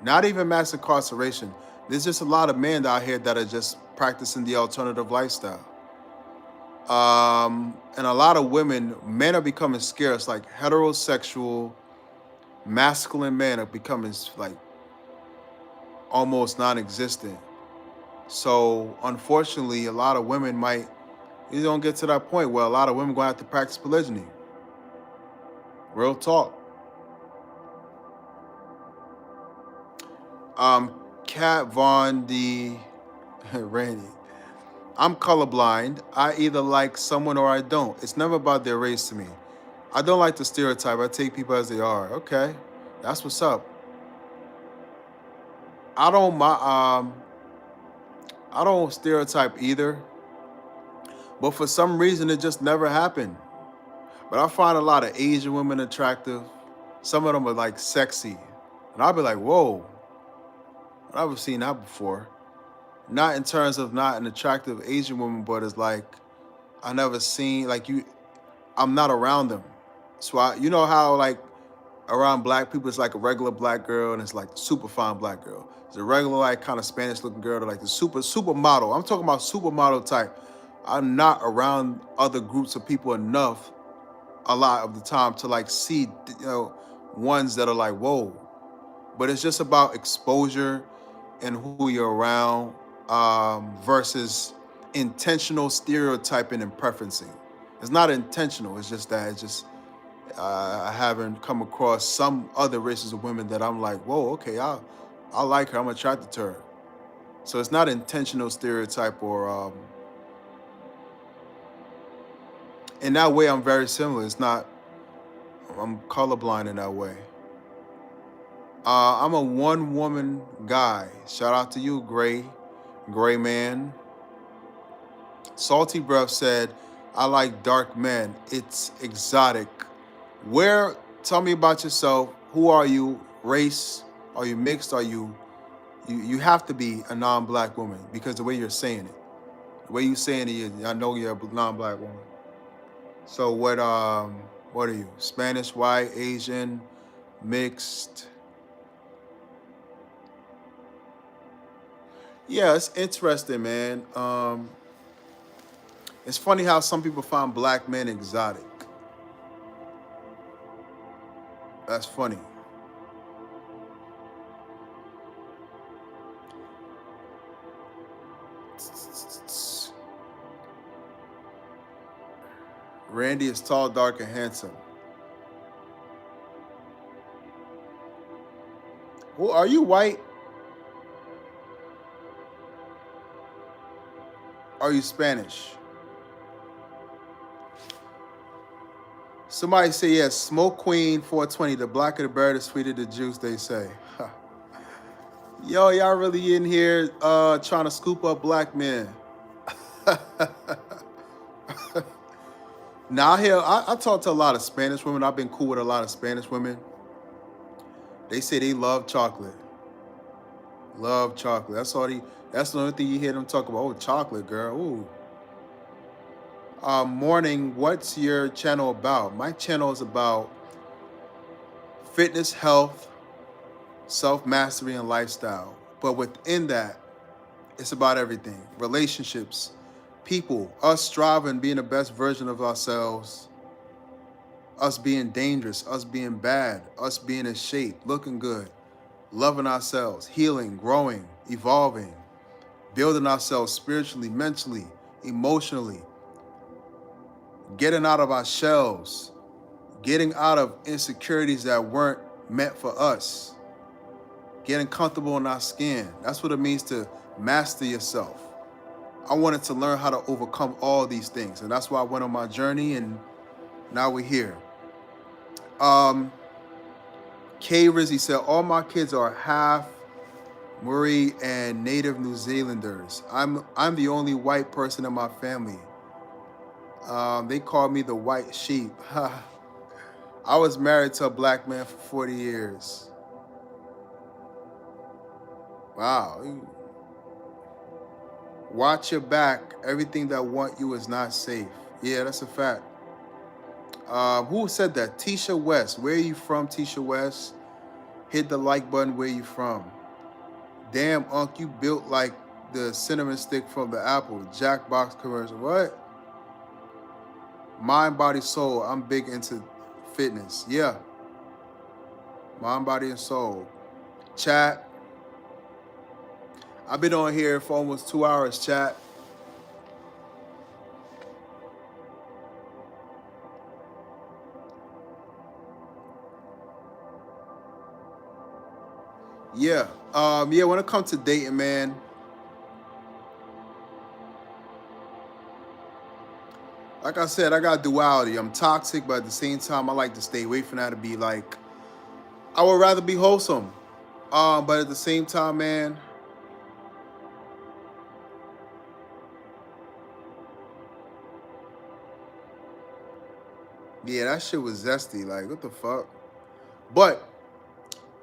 Not even mass incarceration. There's just a lot of men out here that are just practicing the alternative lifestyle. And a lot of men are becoming scarce, like heterosexual, masculine men are becoming like almost non-existent. So unfortunately, a lot of women you don't get to that point where a lot of women gonna have to practice polygyny. Real talk. Kat Von D. Randy. I'm colorblind. I either like someone or I don't. It's never about their race to me. I don't like the stereotype. I take people as they are. Okay, that's what's up. I don't stereotype either. But for some reason, it just never happened. But I find a lot of Asian women attractive. Some of them are like sexy. And I'll be like, whoa. I've never seen that before. Not in terms of not an attractive Asian woman, but it's like, I never seen, like I'm not around them. So you know how like around black people, it's like a regular black girl and it's like a super fine black girl. It's a regular like kind of Spanish looking girl to like the super model. I'm talking about supermodel type. I'm not around other groups of people enough a lot of the time to like see, ones that are like, whoa. But it's just about exposure and who you're around versus intentional stereotyping and preferencing. It's not intentional. It's just that I haven't come across some other races of women that I'm like, whoa, okay, I like her. I'm attracted to her. So it's not intentional stereotype or in that way, I'm very similar. I'm colorblind in that way. I'm a one-woman guy. Shout out to you, Gray Man. Salty Breath said, I like dark men. It's exotic. Tell me about yourself. Who are you? Race? Are you mixed? Are you You have to be a non-black woman because the way you're saying it, the way you saying it, I know you're a non-black woman. So what are you? Spanish, white, Asian, mixed? Yeah, it's interesting, man. It's funny how some people find black men exotic. That's funny. Randy is tall, dark, and handsome. Well, are you white? Are you Spanish? Somebody say yes. Smoke Queen 420. The blacker the better, the sweeter the juice. They say. Yo, y'all really in here trying to scoop up black men? Now I talk to a lot of Spanish women. I've been cool with a lot of Spanish women. They say they love chocolate. Love chocolate. That's the only thing you hear them talk about. Oh, chocolate, girl. Ooh. Morning, what's your channel about? My channel is about fitness, health, self-mastery, and lifestyle. But within that, it's about everything. Relationships, people, us striving, being the best version of ourselves, us being dangerous, us being bad, us being in shape, looking good, loving ourselves, healing, growing, evolving, building ourselves spiritually, mentally, emotionally, getting out of our shells, getting out of insecurities that weren't meant for us, getting comfortable in our skin. That's what it means to master yourself. I wanted to learn how to overcome all these things, and that's why I went on my journey, and now we're here. K Rizzy said, all my kids are half Maori and native New Zealanders. I'm the only white person in my family. They call me the white sheep. I was married to a black man for 40 years. Wow. Watch your back. Everything that want you is not safe. Yeah, that's a fact. Who said that? Tisha West. Where are you from, Tisha West? Hit the like button. Where you from? Damn, Unc, you built like the cinnamon stick from the Apple Jackbox commercial. What? Mind, body, soul. I'm big into fitness. Yeah. Mind, body, and soul. Chat. I've been on here for almost 2 hours, chat. Yeah. Yeah, when it comes to dating, man, like I said, I got duality. I'm toxic, but at the same time, I like to stay away from that to be like, I would rather be wholesome. But at the same time, man, yeah, that shit was zesty. Like, what the fuck? But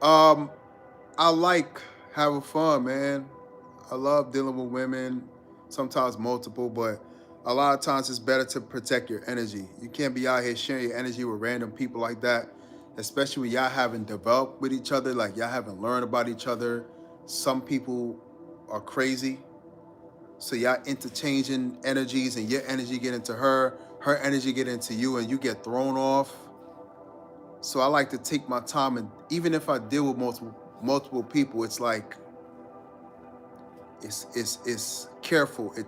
I like having fun, man. I love dealing with women, sometimes multiple, but a lot of times it's better to protect your energy. You can't be out here sharing your energy with random people like that, especially when y'all haven't developed with each other, like y'all haven't learned about each other. Some people are crazy. So y'all interchanging energies and your energy get into her energy get into you, and you get thrown off. So I like to take my time, and even if I deal with multiple people, it's like it's careful. I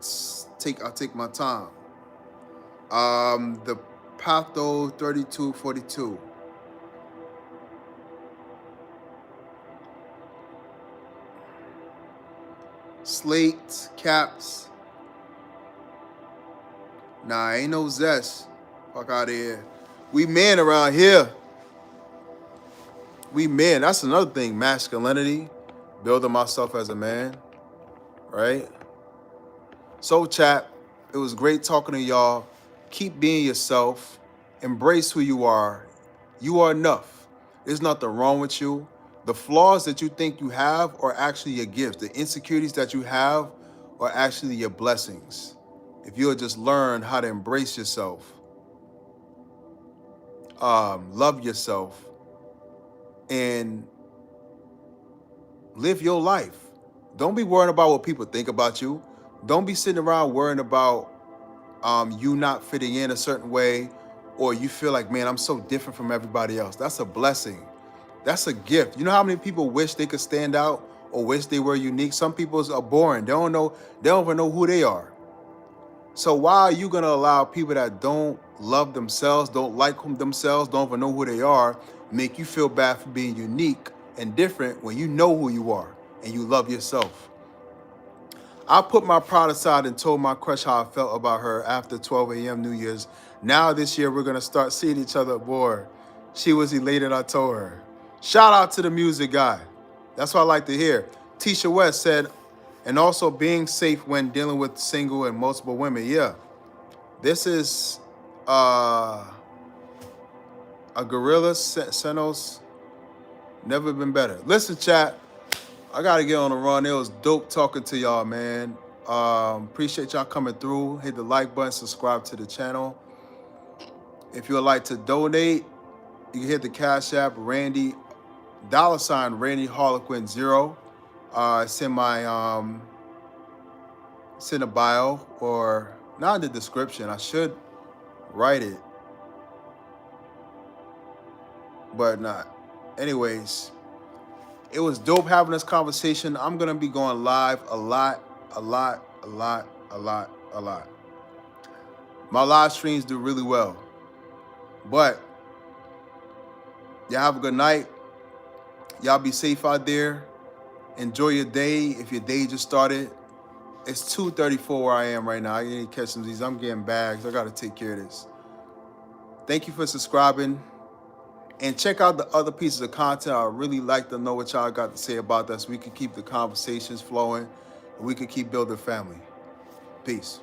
take my time. The Patho 3242. Slate caps. Nah, ain't no zest. Fuck out of here. We men around here. We men. That's another thing. Masculinity. Building myself as a man. Right? So, chat, it was great talking to y'all. Keep being yourself. Embrace who you are. You are enough. There's nothing wrong with you. The flaws that you think you have are actually your gifts. The insecurities that you have are actually your blessings. If you'll just learn how to embrace yourself, love yourself, and live your life. Don't be worrying about what people think about you. Don't be sitting around worrying about you not fitting in a certain way, or you feel like, man, I'm so different from everybody else. That's a blessing. That's a gift. You know how many people wish they could stand out or wish they were unique? Some people are boring. They don't even know who they are. So why are you gonna allow people that don't love themselves, don't like themselves, don't even know who they are, make you feel bad for being unique and different when you know who you are and you love yourself? I put my pride aside and told my crush how I felt about her after 12 a.m. New Year's. Now this year we're gonna start seeing each other more. She was elated, I told her. Shout out to the music guy. That's what I like to hear. Tisha West said, and also being safe when dealing with single and multiple women. Yeah, this is a Gorilla Senos. Never been better. Listen, chat. I gotta get on the run. It was dope talking to y'all, man. Appreciate y'all coming through. Hit the like button, subscribe to the channel. If you would like to donate, you can hit the Cash App, Randy, $ Randy Harlequin 0. It's in my it's in the bio, or not in the description. I should write it, but not. Anyways, it was dope having this conversation. I'm gonna be going live a lot. My live streams do really well. But y'all have a good night. Y'all be safe out there. Enjoy your day. If your day just started, it's 2:34 where I am right now. I need to catch some of these. I'm getting bags. I got to take care of this. Thank you for subscribing. And check out the other pieces of content. I really like to know what y'all got to say about that so we can keep the conversations flowing and we can keep building family. Peace.